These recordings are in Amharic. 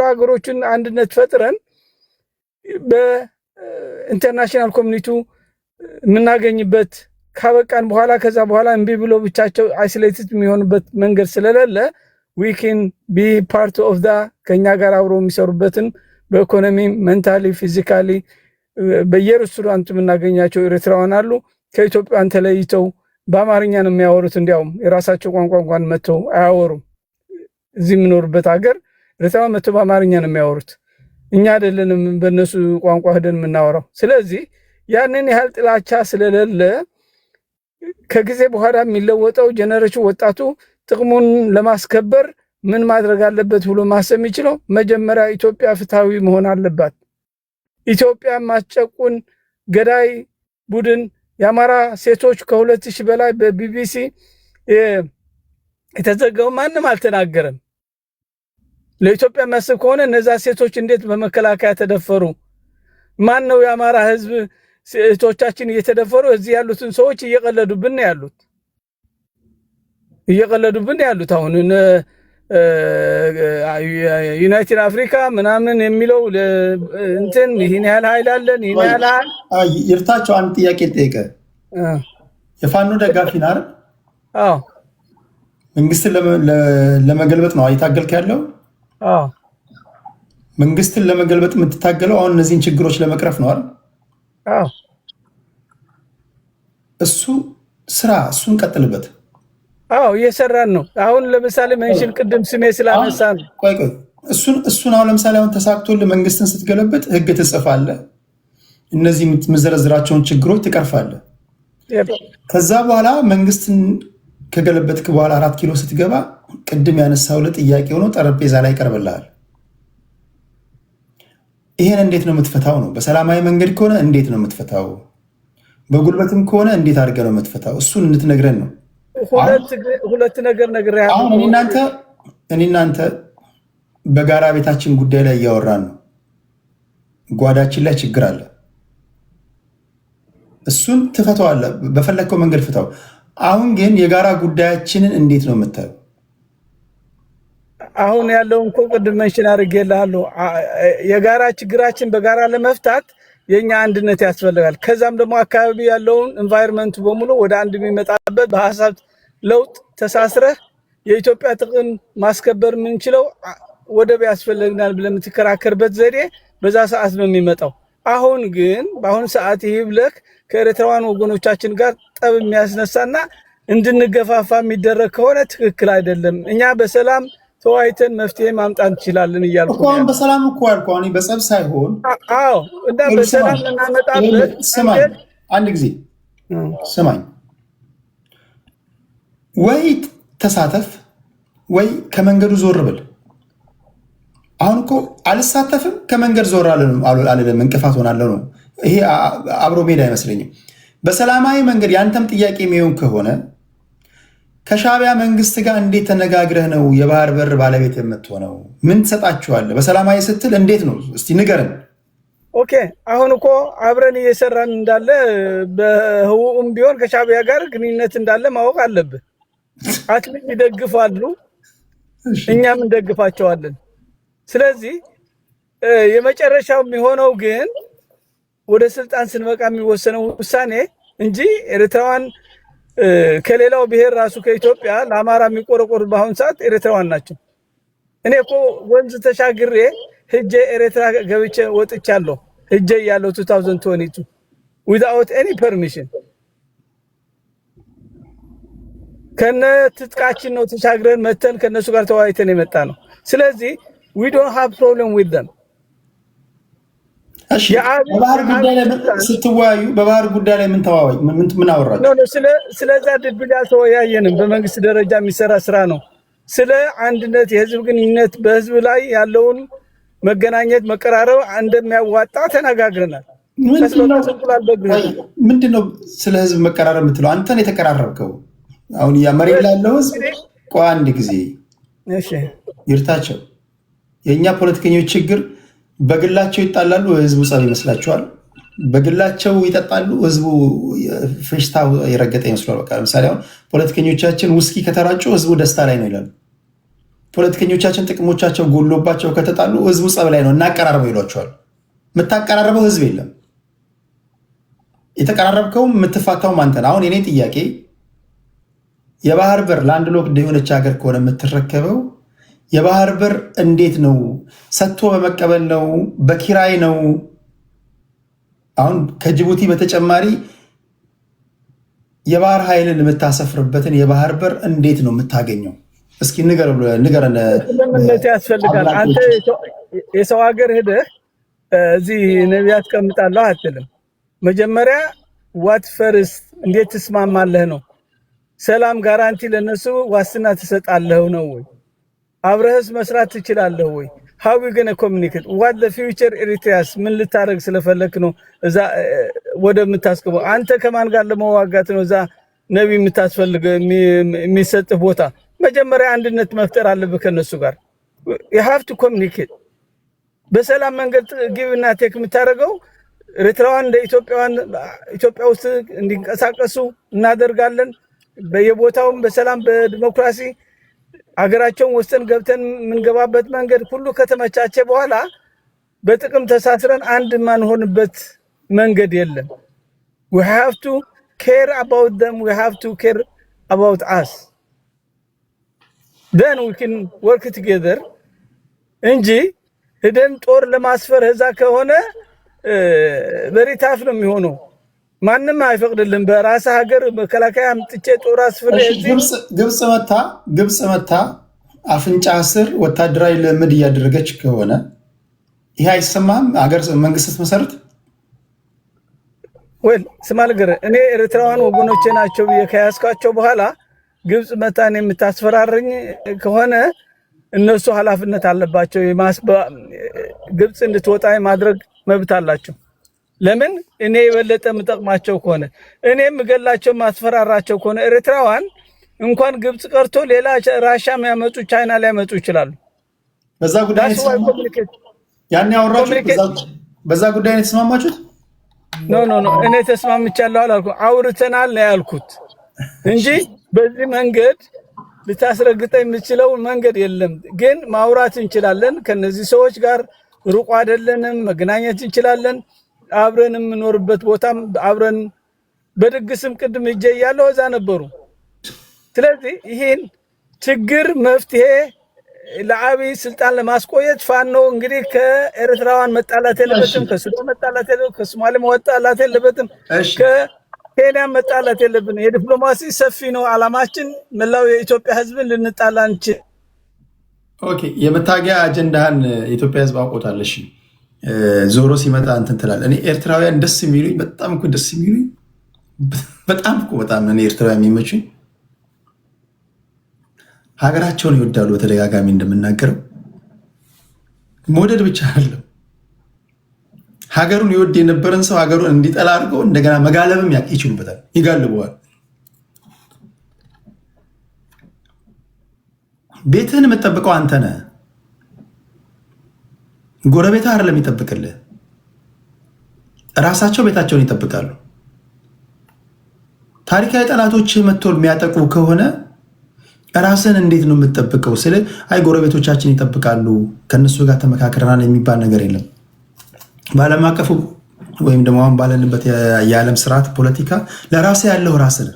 ሀገሮችን አንድነት ፈጥረን በኢንተርናሽናል ኮሚኒቲው የምናገኝበት ካበቃን በኋላ ከዛ በኋላ እምቢ ብሎ ብቻቸው አይሶሌትድ የሚሆኑበት መንገድ ስለሌለ we can be part of the ከኛ ጋር አብሮ የሚሰሩበትን በኢኮኖሚ ሜንታሊ ፊዚካሊ በየሬስቶራንቱ የምናገኛቸው ኤርትራውያን አሉ ከኢትዮጵያን ተለይተው በአማርኛ ነው የሚያወሩት እንዲያውም የራሳቸው ቋንቋ እንኳን መተው አያወሩም እዚህ የምኖርበት ሀገር ኤርትራውያን መተው በአማርኛ ነው የሚያወሩት እኛ አይደለንም በእነሱ ቋንቋ ሄደን የምናወራው ስለዚህ ያንን ያህል ጥላቻ ስለሌለ ከጊዜ በኋላ የሚለወጠው ጀነሬሽን ወጣቱ ጥቅሙን ለማስከበር ምን ማድረግ አለበት ብሎ ማሰብ የሚችለው መጀመሪያ ኢትዮጵያ ፍትሃዊ መሆን አለባት ኢትዮጵያ ማስጨቁን ገዳይ ቡድን የአማራ ሴቶች ከ2000 በላይ በቢቢሲ የተዘገበው ማንም አልተናገረም ለኢትዮጵያ ማሰብ ከሆነ እነዛ ሴቶች እንዴት በመከላከያ ተደፈሩ ማን ነው የአማራ ህዝብ ሴቶቻችን እየተደፈሩ እዚህ ያሉትን ሰዎች እየቀለዱብን ያሉት አሁን ዩናይትድ አፍሪካ ምናምን የሚለው እንትን ይሄን ያህል ኃይል አለን ይሄን ያህል ይርታቸው አንድ ጥያቄ ጠይቀ የፋኖ ደጋፊ ናር አዎ መንግስትን ለመገልበጥ ነው አይታገልክ ያለው አዎ መንግስትን ለመገልበጥ የምትታገለው አሁን እነዚህን ችግሮች ለመቅረፍ ነው አይደል አዎ እሱን ቀጥልበት አዎ እየሰራን ነው አሁን ለምሳሌ መንሽን ቅድም ስሜ ስላነሳን ቆይ እሱን አሁን ለምሳሌ አሁን ተሳክቶልህ መንግስትን ስትገለበጥ ህግ ትጽፋለህ እነዚህ የምትዘረዝራቸውን ችግሮች ትቀርፋለህ ከዛ በኋላ መንግስትን ከገለበጥክ በኋላ 4 ኪሎ ስትገባ ቅድም ያነሳው ለጥያቄ ሆኖ ጠረጴዛ ላይ ቀርበልሃል ይሄን እንዴት ነው የምትፈታው ነው በሰላማዊ መንገድ ከሆነ እንዴት ነው የምትፈታው በጉልበትም ከሆነ እንዴት አድርገህ ነው የምትፈታው እሱን እንድትነግረን ነው ሁለት ነገር ነግሬሃለሁ አሁን እኔናንተ በጋራ ቤታችን ጉዳይ ላይ እያወራን ነው ጓዳችን ላይ ችግር አለ እሱን ትፈታዋለህ በፈለከው መንገድ ፍታው አሁን ግን የጋራ ጉዳያችንን እንዴት ነው የምታየው አሁን ያለውን ቅድም መንሽን አድርጌልሃለሁ የጋራ ችግራችን በጋራ ለመፍታት የኛ አንድነት ያስፈልጋል ከዛም ደግሞ አካባቢ ያለውን ኤንቫይሮንመንት በሙሉ ወደ አንድ የሚመጣበት በሐሳብ ለውጥ ተሳስረህ የኢትዮጵያ ጥቅም ማስከበር የምንችለው ወደብ ያስፈልግናል ብለን የምትከራከርበት ዘዴ በዛ ሰዓት ነው የሚመጣው አሁን ግን በአሁን ሰዓት ይብለክ ከኤርትራውያን ወገኖቻችን ጋር ጠብ የሚያስነሳና እንድንገፋፋ የሚደረግ ከሆነ ትክክል አይደለም እኛ በሰላም ተዋይተን መፍትሄ ማምጣት እንችላለን እያልኩ ነው በሰላም እኮ አልኳኒ በጸብ ሳይሆን አዎ እንዳ በሰላም እናመጣበት ስማኝ አንድ ጊዜ ስማኝ ወይ ተሳተፍ ወይ ከመንገዱ ዞር ብል አሁን እኮ አልሳተፍም ከመንገድ ዞር አልልም እንቅፋት ሆናለሁ ነው ይሄ አብሮ ሜዳ አይመስለኝም በሰላማዊ መንገድ ያንተም ጥያቄ የሚሆን ከሆነ ከሻቢያ መንግስት ጋር እንዴት ተነጋግረህ ነው የባህር በር ባለቤት የምትሆነው ምን ተሰጣችኋል በሰላማዊ ስትል እንዴት ነው እስቲ ንገረን ኦኬ አሁን እኮ አብረን እየሰራን እንዳለ በህውም ቢሆን ከሻቢያ ጋር ግንኙነት እንዳለ ማወቅ አለብህ አትልም ይደግፋሉ እኛም እንደግፋቸዋለን ስለዚህ የመጨረሻው የሚሆነው ግን ወደ ስልጣን ስንበቃ የሚወሰነው ውሳኔ እንጂ ኤርትራውያን ከሌላው ብሔር ራሱ ከኢትዮጵያ ለአማራ የሚቆረቆሩ በአሁን ሰዓት ኤርትራውያን ናቸው እኔ እኮ ወንዝ ተሻግሬ ሄጄ ኤርትራ ገብቼ ወጥቻለሁ ሄጄ ያለው 2022 without any permission ከነ ትጥቃችን ነው ተሻግረን መተን ከነሱ ጋር ተዋይተን የመጣ ነው ስለዚህ we don't have problem with them እሺ በባህር ጉዳይ ላይ ስትወያዩ በባህር ጉዳይ ላይ ምን አወራችሁ ነው ስለዛ ድብላ ተወያየንም በመንግስት ደረጃ የሚሰራ ስራ ነው ስለ አንድነት የህዝብ ግንኙነት በህዝብ ላይ ያለውን መገናኘት መቀራረብ እንደሚያዋጣ ተነጋግረናል ምንድነው ስለ ህዝብ መቀራረብ የምትለው አንተን የተቀራረብከው አሁን ያ መሬት ላይ ያለው ህዝብ ቆይ አንድ ጊዜ እሺ ይርታቸው የኛ ፖለቲከኞች ችግር በግላቸው ይጣላሉ ህዝቡ ጸብ ይመስላችኋል በግላቸው ይጠጣሉ ህዝቡ ፍሽታ የረገጠ ይመስላል በቃ ለምሳሌ አሁን ፖለቲከኞቻችን ውስኪ ከተራጩ ህዝቡ ደስታ ላይ ነው ይላሉ ፖለቲከኞቻችን ጥቅሞቻቸው ጎሎባቸው ከተጣሉ ህዝቡ ጸብ ላይ ነው እናቀራርበው ይሏቸዋል። የምታቀራርበው ህዝብ የለም። የተቀራረብከውም የምትፋታውም አንተ ነህ። አሁን የኔ ጥያቄ የባህር በር ለአንድ ሎክድ የሆነች ሀገር ከሆነ የምትረከበው የባህር በር እንዴት ነው? ሰጥቶ በመቀበል ነው? በኪራይ ነው? አሁን ከጅቡቲ በተጨማሪ የባህር ኃይልን የምታሰፍርበትን የባህር በር እንዴት ነው የምታገኘው? እስኪ ንገረን። ስምምነት ያስፈልጋል። አንተ የሰው ሀገር ሄደህ እዚህ ነቢያት ቀምጣለሁ አትልም። መጀመሪያ ዋት ፈርስት እንዴት ትስማማለህ ነው። ሰላም ጋራንቲ ለነሱ ዋስትና ትሰጣለህ ነው ወይ? አብረህስ መስራት ትችላለህ ወይ? how we going to communicate what the future ኤሪትሪያስ ምን ልታረግ ስለፈለክ ነው እዛ ወደምታስቀበው? አንተ ከማን ጋር ለመዋጋት ነው እዛ ነቢ የምታስፈልገው የሚሰጥህ ቦታ? መጀመሪያ አንድነት መፍጠር አለብህ ከነሱ ጋር። you have to communicate በሰላም መንገድ ጊቭና ቴክ የምታደርገው ኤርትራውያን እንደ ኢትዮጵያ ውስጥ እንዲንቀሳቀሱ እናደርጋለን። በየቦታውም በሰላም በዲሞክራሲ አገራቸውን ወስተን ገብተን የምንገባበት መንገድ ሁሉ ከተመቻቸ በኋላ በጥቅም ተሳስረን አንድ ማንሆንበት መንገድ የለም። we have to care about them, we have to care about us, then we can work together እንጂ ሄደን ጦር ለማስፈር እዛ ከሆነ በሪታፍ ነው የሚሆነው። ማንም አይፈቅድልም። በራስ ሀገር መከላከያ አምጥቼ ጦር አስፈር ግብጽ መታ አፍንጫ ስር ወታደራዊ ልምድ እያደረገች ከሆነ ይሄ አይሰማም? ሀገር መንግስት መሰረት ወይ ስማልገረ እኔ ኤርትራውያን ወገኖቼ ናቸው ከያዝኳቸው በኋላ ግብጽ መታን የምታስፈራረኝ ከሆነ እነሱ ኃላፊነት አለባቸው። ግብጽ እንድትወጣ ማድረግ መብት አላቸው። ለምን እኔ የበለጠ የምጠቅማቸው ከሆነ እኔ የምገላቸው ማስፈራራቸው ከሆነ ኤርትራውያን እንኳን ግብጽ ቀርቶ ሌላ ራሻ የሚያመጡ ቻይና ሊያመጡ ይችላሉ። በዛ ጉዳይ ያን ያወራችሁት በዛ ጉዳይ ነው የተስማማችሁት? ኖ እኔ ተስማምቻለሁ አላልኩም። አውርተናል ነው ያልኩት እንጂ በዚህ መንገድ ልታስረግጠኝ የምችለው መንገድ የለም። ግን ማውራት እንችላለን። ከነዚህ ሰዎች ጋር ሩቅ አይደለንም፣ መገናኘት እንችላለን። አብረን የምኖርበት ቦታም አብረን በድግስም ቅድም እጄ ያለው እዛ ነበሩ። ስለዚህ ይሄን ችግር መፍትሄ ለአብይ ስልጣን ለማስቆየት ፋኖ እንግዲህ ከኤርትራውያን መጣላት የለበትም፣ ከሱዳን መጣላት የለበትም፣ ከሶማሌ መጣላት የለበትም፣ ከኬንያ መጣላት የለብንም። የዲፕሎማሲ ሰፊ ነው አላማችን። መላው የኢትዮጵያ ሕዝብን ልንጣላ እንችል። ኦኬ፣ የመታገያ አጀንዳህን የኢትዮጵያ ሕዝብ አውቆታል። እሺ፣ ዞሮ ሲመጣ እንትን ትላለህ። እኔ ኤርትራውያን ደስ የሚሉኝ በጣም እኮ ደስ የሚሉኝ በጣም እኔ ኤርትራውያን የሚመቹኝ ሀገራቸውን ይወዳሉ። በተደጋጋሚ እንደምናገረው መውደድ ብቻ አይደለም፣ ሀገሩን ይወድ የነበረን ሰው ሀገሩን እንዲጠላ አድርገው እንደገና መጋለብም ይችሉበታል፣ ይጋልበዋል። ቤትህን የምትጠብቀው አንተ ነህ፣ ጎረቤትህ አይደለም የሚጠብቅልህ። እራሳቸው ቤታቸውን ይጠብቃሉ። ታሪካዊ ጠላቶችህ መጥተው የሚያጠቁ ከሆነ ራስን እንዴት ነው የምትጠብቀው? ስለ አይ ጎረቤቶቻችን ይጠብቃሉ ከነሱ ጋር ተመካክረናል የሚባል ነገር የለም። በዓለም አቀፉ ወይም ደግሞ አሁን ባለንበት የዓለም ስርዓት ፖለቲካ ለራስ ያለው ራስ ነው።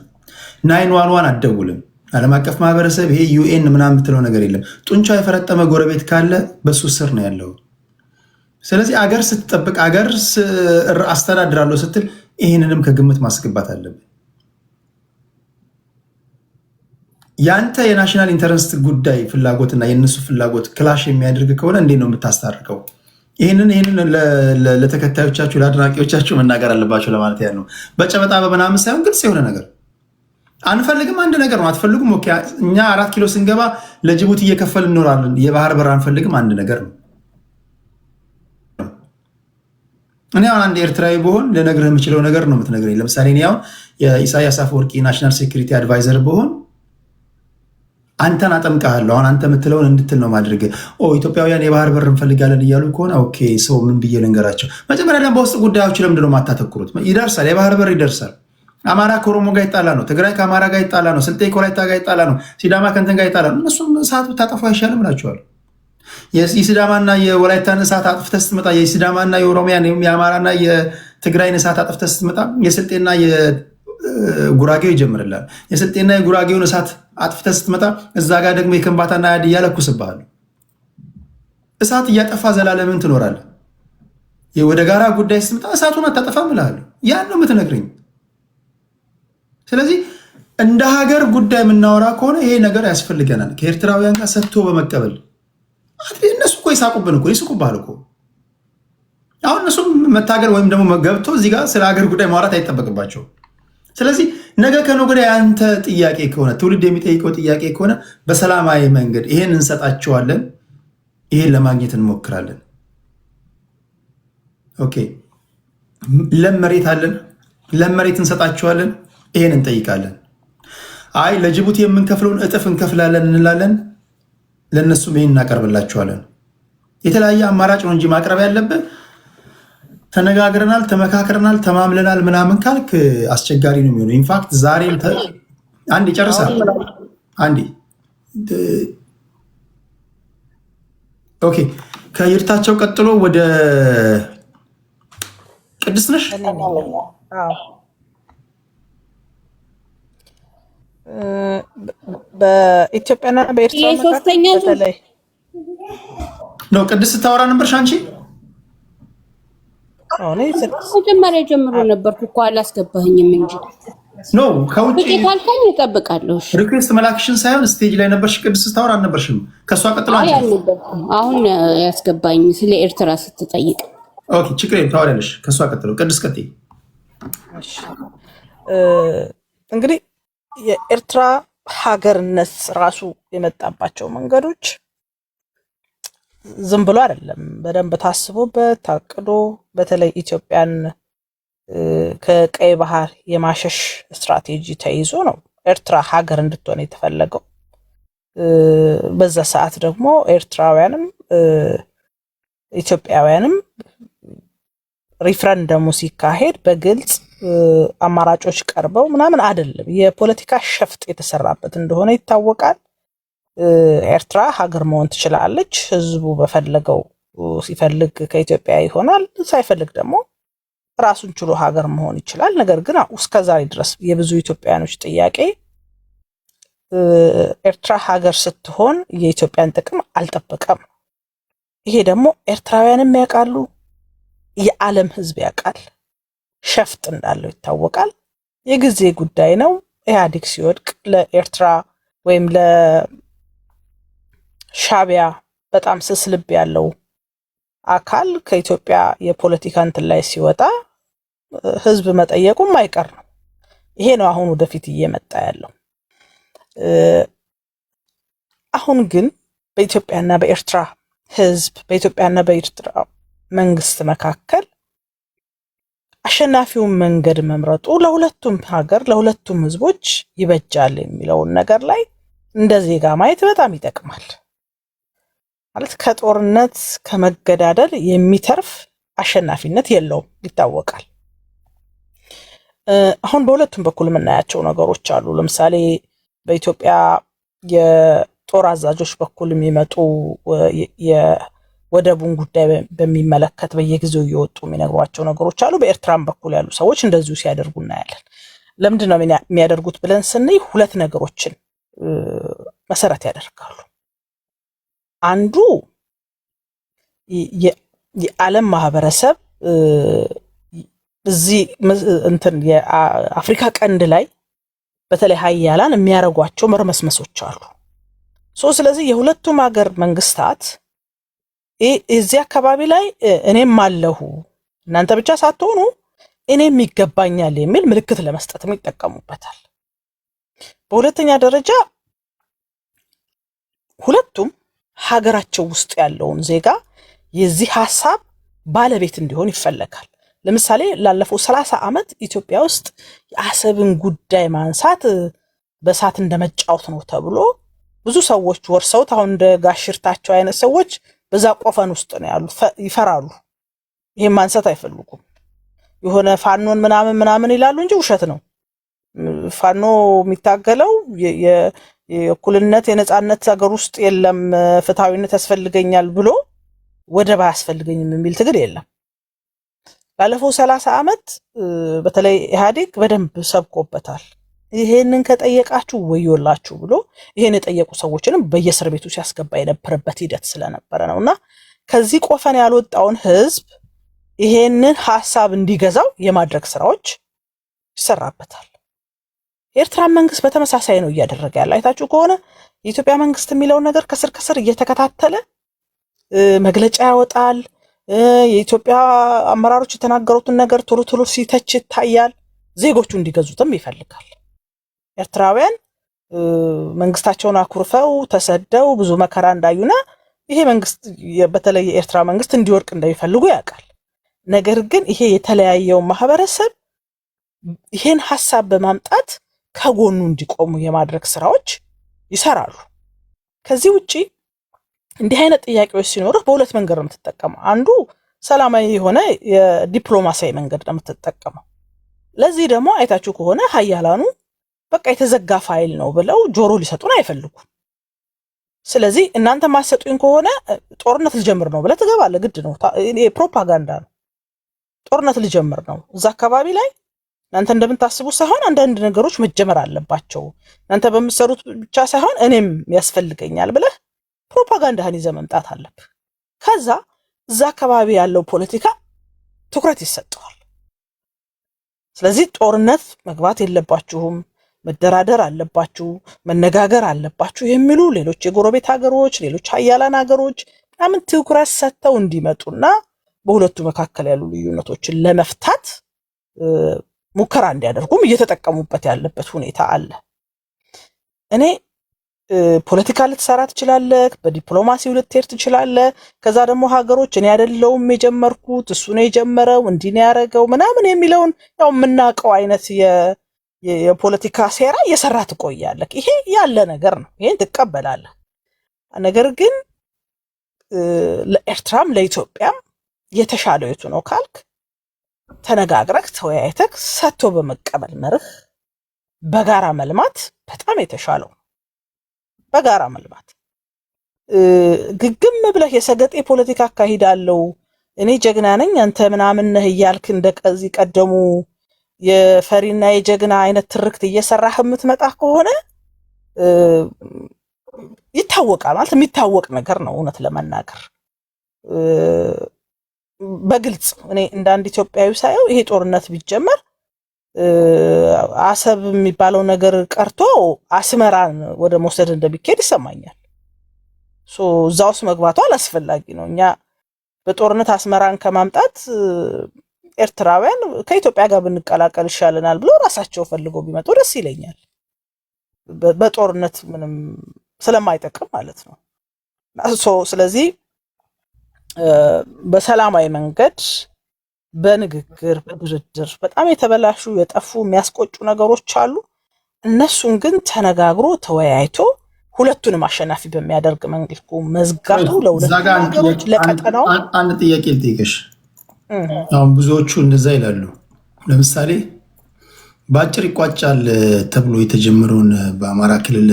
911 አትደውልም። ዓለም አቀፍ ማህበረሰብ ይሄ ዩኤን ምናምን የምትለው ነገር የለም። ጡንቻ የፈረጠመ ጎረቤት ካለ በሱ ስር ነው ያለው። ስለዚህ አገር ስትጠብቅ አገር አስተዳድራለሁ ስትል ይህንንም ከግምት ማስገባት አለብን። ያንተ የናሽናል ኢንተረስት ጉዳይ ፍላጎትና የነሱ ፍላጎት ክላሽ የሚያደርግ ከሆነ እንዴት ነው የምታስታርቀው? ይህንን ለተከታዮቻችሁ ለአድናቂዎቻችሁ መናገር አለባቸው ለማለት ያለው በጨበጣ በምናምን ሳይሆን ግልጽ የሆነ ነገር አንፈልግም። አንድ ነገር ነው። አትፈልጉም? ኦኬ። እኛ 4 ኪሎ ስንገባ ለጅቡቲ እየከፈል እንኖራለን። የባህር በር አንፈልግም። አንድ ነገር ነው። እኔ አሁን አንድ ኤርትራዊ ብሆን ልነግርህ የምችለው ነገር ነው የምትነግረኝ። ለምሳሌ እኔ አሁን የኢሳያስ አፈወርቂ ናሽናል ሴኩሪቲ አድቫይዘር ብሆን አንተን አጠምቃለሁ። አሁን አንተ የምትለውን እንድትል ነው ማድረግ። ኢትዮጵያውያን የባህር በር እንፈልጋለን እያሉ ከሆነ ኦኬ፣ ሰው ምን ብዬ ልንገራቸው? መጀመሪያ ደግሞ በውስጥ ጉዳዮች ለምንድን ነው የማታተኩሩት? ይደርሳል፣ የባህር በር ይደርሳል። አማራ ከኦሮሞ ጋር ይጣላ ነው፣ ትግራይ ከአማራ ጋር ይጣላ ነው፣ ስልጤ ከወላይታ ጋር ይጣላ ነው፣ ሲዳማ ከእንትን ጋር ይጣላ ነው። እነሱም እሳት ብታጠፉ አይሻልም እላቸዋለሁ። የሲዳማና የወላይታን እሳት አጥፍተህ ስትመጣ የሲዳማና የኦሮሚያን የአማራና የትግራይን እሳት አጥፍተህ ስትመጣ የስልጤና የጉራጌው ይጀምርላል። የስልጤና የጉራጌውን እሳት አጥፍተህ ስትመጣ እዛ ጋር ደግሞ የከንባታና ያድያ ለኩስብሃል። እሳት እያጠፋ ዘላለምን ትኖራለህ። ወደ ጋራ ጉዳይ ስትመጣ እሳቱን አታጠፋም እልሃለሁ። ያን ነው የምትነግረኝ። ስለዚህ እንደ ሀገር ጉዳይ የምናወራ ከሆነ ይሄ ነገር ያስፈልገናል። ከኤርትራውያን ጋር ሰጥቶ በመቀበል እነሱ እኮ ይሳቁብን እኮ ይስቁብሃል እኮ። አሁን እነሱም መታገል ወይም ደግሞ ገብቶ እዚህ ጋር ስለ ሀገር ጉዳይ ማውራት አይጠበቅባቸው። ስለዚህ ነገ ከነገ ወዲያ የአንተ ጥያቄ ከሆነ ትውልድ የሚጠይቀው ጥያቄ ከሆነ በሰላማዊ መንገድ ይሄን እንሰጣቸዋለን፣ ይሄን ለማግኘት እንሞክራለን። ኦኬ፣ ለም መሬት አለን፣ ለም መሬት እንሰጣቸዋለን፣ ይሄን እንጠይቃለን። አይ ለጅቡቲ የምንከፍለውን እጥፍ እንከፍላለን እንላለን፣ ለእነሱም ይሄን እናቀርብላቸዋለን። የተለያየ አማራጭ ነው እንጂ ማቅረብ ያለብን ተነጋግረናል፣ ተመካክረናል፣ ተማምለናል ምናምን ካልክ አስቸጋሪ ነው የሚሆነው። ኢንፋክት ዛሬ አንዴ ጨርሳል። አንዴ ኦኬ፣ ከይርታቸው ቀጥሎ ወደ ቅድስት ነሽ። በኢትዮጵያና በኤርትራ መካከል ነው ቅድስት ስታወራ ነበርሽ አንቺ? መጀመሪያ ጀምሮ ነበርኩ እኮ አላስገባህኝም እንጂ ኖ ከውጭ ካልከኝ እጠብቃለሁ። ሪኩዌስት መላክሽን ሳይሆን ስቴጅ ላይ ነበርሽ። ቅድስት ስታወራ አልነበርሽም? ከእሷ ቀጥሎ አንቺ አልነበርኩም። አሁን ያስገባኝ ስለ ኤርትራ ስትጠይቅ። ኦኬ ችግር የለም ታወሪያለሽ። ከእሷ ቀጥሎ ቅድስት ቀጥይ። እንግዲህ የኤርትራ ሀገርነት ራሱ የመጣባቸው መንገዶች ዝም ብሎ አይደለም። በደንብ ታስቦበት ታቅዶ፣ በተለይ ኢትዮጵያን ከቀይ ባህር የማሸሽ ስትራቴጂ ተይዞ ነው ኤርትራ ሀገር እንድትሆን የተፈለገው። በዛ ሰዓት ደግሞ ኤርትራውያንም ኢትዮጵያውያንም ሪፍረንደሙ ሲካሄድ በግልጽ አማራጮች ቀርበው ምናምን አይደለም፣ የፖለቲካ ሸፍጥ የተሰራበት እንደሆነ ይታወቃል። ኤርትራ ሀገር መሆን ትችላለች። ህዝቡ በፈለገው ሲፈልግ ከኢትዮጵያ ይሆናል፣ ሳይፈልግ ደግሞ ራሱን ችሎ ሀገር መሆን ይችላል። ነገር ግን እስከዛሬ ድረስ የብዙ ኢትዮጵያውያኖች ጥያቄ ኤርትራ ሀገር ስትሆን የኢትዮጵያን ጥቅም አልጠበቀም። ይሄ ደግሞ ኤርትራውያንም ያውቃሉ፣ የዓለም ህዝብ ያውቃል። ሸፍጥ እንዳለው ይታወቃል። የጊዜ ጉዳይ ነው። ኢህአዴግ ሲወድቅ ለኤርትራ ወይም ለሻቢያ በጣም ስስ ልብ ያለው አካል ከኢትዮጵያ የፖለቲካ እንትን ላይ ሲወጣ ህዝብ መጠየቁም አይቀር ነው። ይሄ ነው አሁን ወደፊት እየመጣ ያለው። አሁን ግን በኢትዮጵያና በኤርትራ ህዝብ በኢትዮጵያና በኤርትራ መንግስት መካከል አሸናፊውን መንገድ መምረጡ ለሁለቱም ሀገር ለሁለቱም ህዝቦች ይበጃል የሚለውን ነገር ላይ እንደ ዜጋ ማየት በጣም ይጠቅማል። ማለት ከጦርነት ከመገዳደል የሚተርፍ አሸናፊነት የለውም ይታወቃል። አሁን በሁለቱም በኩል የምናያቸው ነገሮች አሉ። ለምሳሌ በኢትዮጵያ የጦር አዛዦች በኩል የሚመጡ የወደቡን ጉዳይ በሚመለከት በየጊዜው እየወጡ የሚነግሯቸው ነገሮች አሉ። በኤርትራም በኩል ያሉ ሰዎች እንደዚሁ ሲያደርጉ እናያለን። ለምንድን ነው የሚያደርጉት ብለን ስንይ ሁለት ነገሮችን መሰረት ያደርጋሉ። አንዱ የዓለም ማህበረሰብ እዚህ እንትን የአፍሪካ ቀንድ ላይ በተለይ ሀያላን የሚያረጓቸው መርመስመሶች አሉ። ስለዚህ የሁለቱም ሀገር መንግስታት እዚህ አካባቢ ላይ እኔም አለሁ እናንተ ብቻ ሳትሆኑ እኔም ይገባኛል የሚል ምልክት ለመስጠትም ይጠቀሙበታል። በሁለተኛ ደረጃ ሁለቱም ሀገራቸው ውስጥ ያለውን ዜጋ የዚህ ሐሳብ ባለቤት እንዲሆን ይፈለጋል። ለምሳሌ ላለፈው 30 ዓመት ኢትዮጵያ ውስጥ የአሰብን ጉዳይ ማንሳት በሳት እንደመጫወት ነው ተብሎ ብዙ ሰዎች ወርሰውት አሁን እንደ ጋሽርታቸው አይነት ሰዎች በዛ ቆፈን ውስጥ ነው ያሉት። ይፈራሉ። ይሄን ማንሳት አይፈልጉም። የሆነ ፋኖን ምናምን ይላሉ እንጂ ውሸት ነው። ፋኖ የሚታገለው የእኩልነት የነጻነት ሀገር ውስጥ የለም ፍትሃዊነት ያስፈልገኛል ብሎ ወደብ አያስፈልገኝም የሚል ትግል የለም። ባለፈው 30 ዓመት በተለይ ኢህአዴግ በደንብ ሰብኮበታል። ይሄንን ከጠየቃችሁ ወዮላችሁ ብሎ ይሄን የጠየቁ ሰዎችንም በየእስር ቤቱ ሲያስገባ የነበረበት ሂደት ስለነበረ ነውና ከዚህ ቆፈን ያልወጣውን ህዝብ ይሄንን ሐሳብ እንዲገዛው የማድረግ ስራዎች ይሰራበታል። የኤርትራ መንግስት በተመሳሳይ ነው እያደረገ ያለ። አይታችሁ ከሆነ የኢትዮጵያ መንግስት የሚለው ነገር ከስር ከስር እየተከታተለ መግለጫ ያወጣል። የኢትዮጵያ አመራሮች የተናገሩትን ነገር ቶሎ ቶሎ ሲተች ይታያል። ዜጎቹ እንዲገዙትም ይፈልጋል። ኤርትራውያን መንግስታቸውን አኩርፈው ተሰደው ብዙ መከራ እንዳዩና ይሄ መንግስት በተለይ የኤርትራ መንግስት እንዲወርቅ እንደሚፈልጉ ያውቃል። ነገር ግን ይሄ የተለያየው ማህበረሰብ ይሄን ሐሳብ በማምጣት ከጎኑ እንዲቆሙ የማድረግ ስራዎች ይሰራሉ። ከዚህ ውጪ እንዲህ አይነት ጥያቄዎች ሲኖርህ በሁለት መንገድ ነው የምትጠቀመው። አንዱ ሰላማዊ የሆነ የዲፕሎማሲያዊ መንገድ ነው የምትጠቀመው። ለዚህ ደግሞ አይታችሁ ከሆነ ሀያላኑ በቃ የተዘጋ ፋይል ነው ብለው ጆሮ ሊሰጡን አይፈልጉም። ስለዚህ እናንተ ማሰጡኝ ከሆነ ጦርነት ልጀምር ነው ብለህ ትገባለህ። ግድ ነው። ፕሮፓጋንዳ ነው። ጦርነት ልጀምር ነው እዛ አካባቢ ላይ እናንተ እንደምታስቡት ሳይሆን አንዳንድ ነገሮች መጀመር አለባቸው። እናንተ በምትሰሩት ብቻ ሳይሆን እኔም ያስፈልገኛል ብለህ ፕሮፓጋንዳህን ይዘህ መምጣት አለብህ። ከዛ እዛ አካባቢ ያለው ፖለቲካ ትኩረት ይሰጠዋል። ስለዚህ ጦርነት መግባት የለባችሁም፣ መደራደር አለባችሁ፣ መነጋገር አለባችሁ የሚሉ ሌሎች የጎረቤት ሀገሮች፣ ሌሎች ሀያላን ሀገሮች ምናምን ትኩረት ሰጥተው እንዲመጡና በሁለቱ መካከል ያሉ ልዩነቶችን ለመፍታት ሙከራ እንዲያደርጉም እየተጠቀሙበት ያለበት ሁኔታ አለ። እኔ ፖለቲካ ልትሰራ ትችላለህ፣ በዲፕሎማሲው ልትሄድ ትችላለህ። ከዛ ደግሞ ሀገሮች እኔ አይደለሁም የጀመርኩት እሱ ነው የጀመረው እንዲህ ነው ያደረገው ምናምን የሚለውን ያው የምናውቀው አይነት የፖለቲካ ሴራ እየሰራ ትቆያለህ። ይሄ ያለ ነገር ነው፣ ይሄን ትቀበላለህ። ነገር ግን ለኤርትራም ለኢትዮጵያም የተሻለው የቱ ነው ካልክ ተነጋግረህ ተወያይተህ ሰጥቶ በመቀበል መርህ በጋራ መልማት በጣም የተሻለው። በጋራ መልማት ግግም ብለህ የሰገጤ ፖለቲካ አካሂዳለው እኔ ጀግና ነኝ አንተ ምናምን ነህ እያልክ እንደቀዚህ ቀደሙ የፈሪና የጀግና አይነት ትርክት እየሰራህ የምትመጣ ከሆነ ይታወቃል ማለት የሚታወቅ ነገር ነው። እውነት ለመናገር በግልጽ እኔ እንደ አንድ ኢትዮጵያዊ ሳየው ይሄ ጦርነት ቢጀመር አሰብ የሚባለው ነገር ቀርቶ አስመራን ወደ መውሰድ እንደሚካሄድ ይሰማኛል። እዛው ውስጥ መግባቱ አላስፈላጊ ነው። እኛ በጦርነት አስመራን ከማምጣት ኤርትራውያን ከኢትዮጵያ ጋር ብንቀላቀል ይሻለናል ብሎ ራሳቸው ፈልገው ቢመጡ ደስ ይለኛል። በጦርነት ምንም ስለማይጠቅም ማለት ነው። ስለዚህ በሰላማዊ መንገድ በንግግር በድርድር በጣም የተበላሹ የጠፉ የሚያስቆጩ ነገሮች አሉ። እነሱን ግን ተነጋግሮ ተወያይቶ ሁለቱንም አሸናፊ በሚያደርግ መንገድ መዝጋቱ ለሁለቱ ሀገሮች ለቀጠናው። አንድ ጥያቄ ልጠይቅሽ። አሁን ብዙዎቹ እንደዛ ይላሉ። ለምሳሌ በአጭር ይቋጫል ተብሎ የተጀመረውን በአማራ ክልል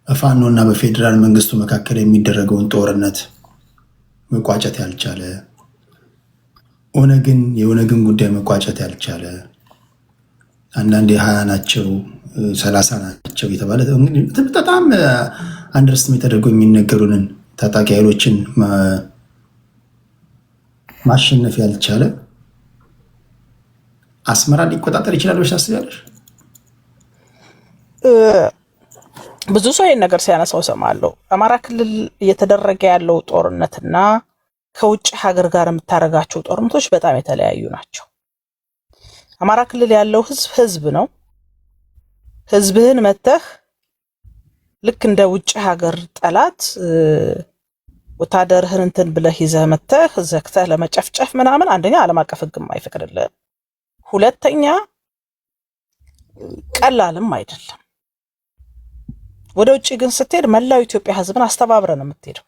በፋኖ እና በፌዴራል መንግስቱ መካከል የሚደረገውን ጦርነት መቋጨት ያልቻለ፣ የኦነግን ጉዳይ መቋጨት ያልቻለ፣ አንዳንድ የ20 ናቸው 30 ናቸው የተባለ በጣም አንደርስቲሜት ተደርጎ የሚነገሩንን ታጣቂ ኃይሎችን ማሸነፍ ያልቻለ አስመራ ሊቆጣጠር ይችላል ብለሽ ታስቢያለሽ? ብዙ ሰው ይህን ነገር ሲያነሳው ሰማለሁ። አማራ ክልል እየተደረገ ያለው ጦርነትና ከውጭ ሀገር ጋር የምታደርጋቸው ጦርነቶች በጣም የተለያዩ ናቸው። አማራ ክልል ያለው ህዝብ ነው። ህዝብህን መተህ ልክ እንደ ውጭ ሀገር ጠላት ወታደርህን እንትን ብለህ ይዘህ መተህ ዘግተህ ለመጨፍጨፍ ምናምን አንደኛ ዓለም አቀፍ ህግም አይፈቅድልህም፣ ሁለተኛ ቀላልም አይደለም። ወደ ውጭ ግን ስትሄድ መላው ኢትዮጵያ ህዝብን አስተባብረን ነው የምትሄደው።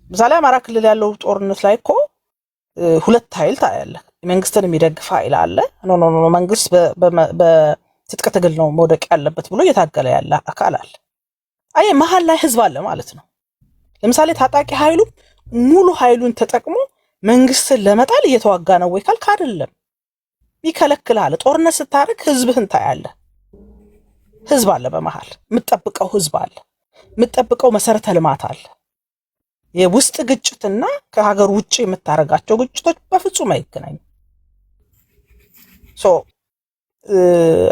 ምሳሌ አማራ ክልል ያለው ጦርነት ላይ እኮ ሁለት ኃይል ታያለህ። መንግስትን የሚደግፍ ኃይል አለ። ኖ መንግስት ትጥቅ ትግል ነው መውደቅ ያለበት ብሎ እየታገለ ያለ አካል አለ። አይ መሀል ላይ ህዝብ አለ ማለት ነው። ለምሳሌ ታጣቂ ኃይሉ ሙሉ ኃይሉን ተጠቅሞ መንግስትን ለመጣል እየተዋጋ ነው ወይ ካልክ አይደለም፣ ይከለክላል። ጦርነት ስታደርግ ህዝብህን ታያለህ። ህዝብ አለ በመሃል የምትጠብቀው ህዝብ አለ፣ የምትጠብቀው መሰረተ ልማት አለ። የውስጥ ግጭትና ከሀገር ውጭ የምታረጋቸው ግጭቶች በፍጹም አይገናኙም።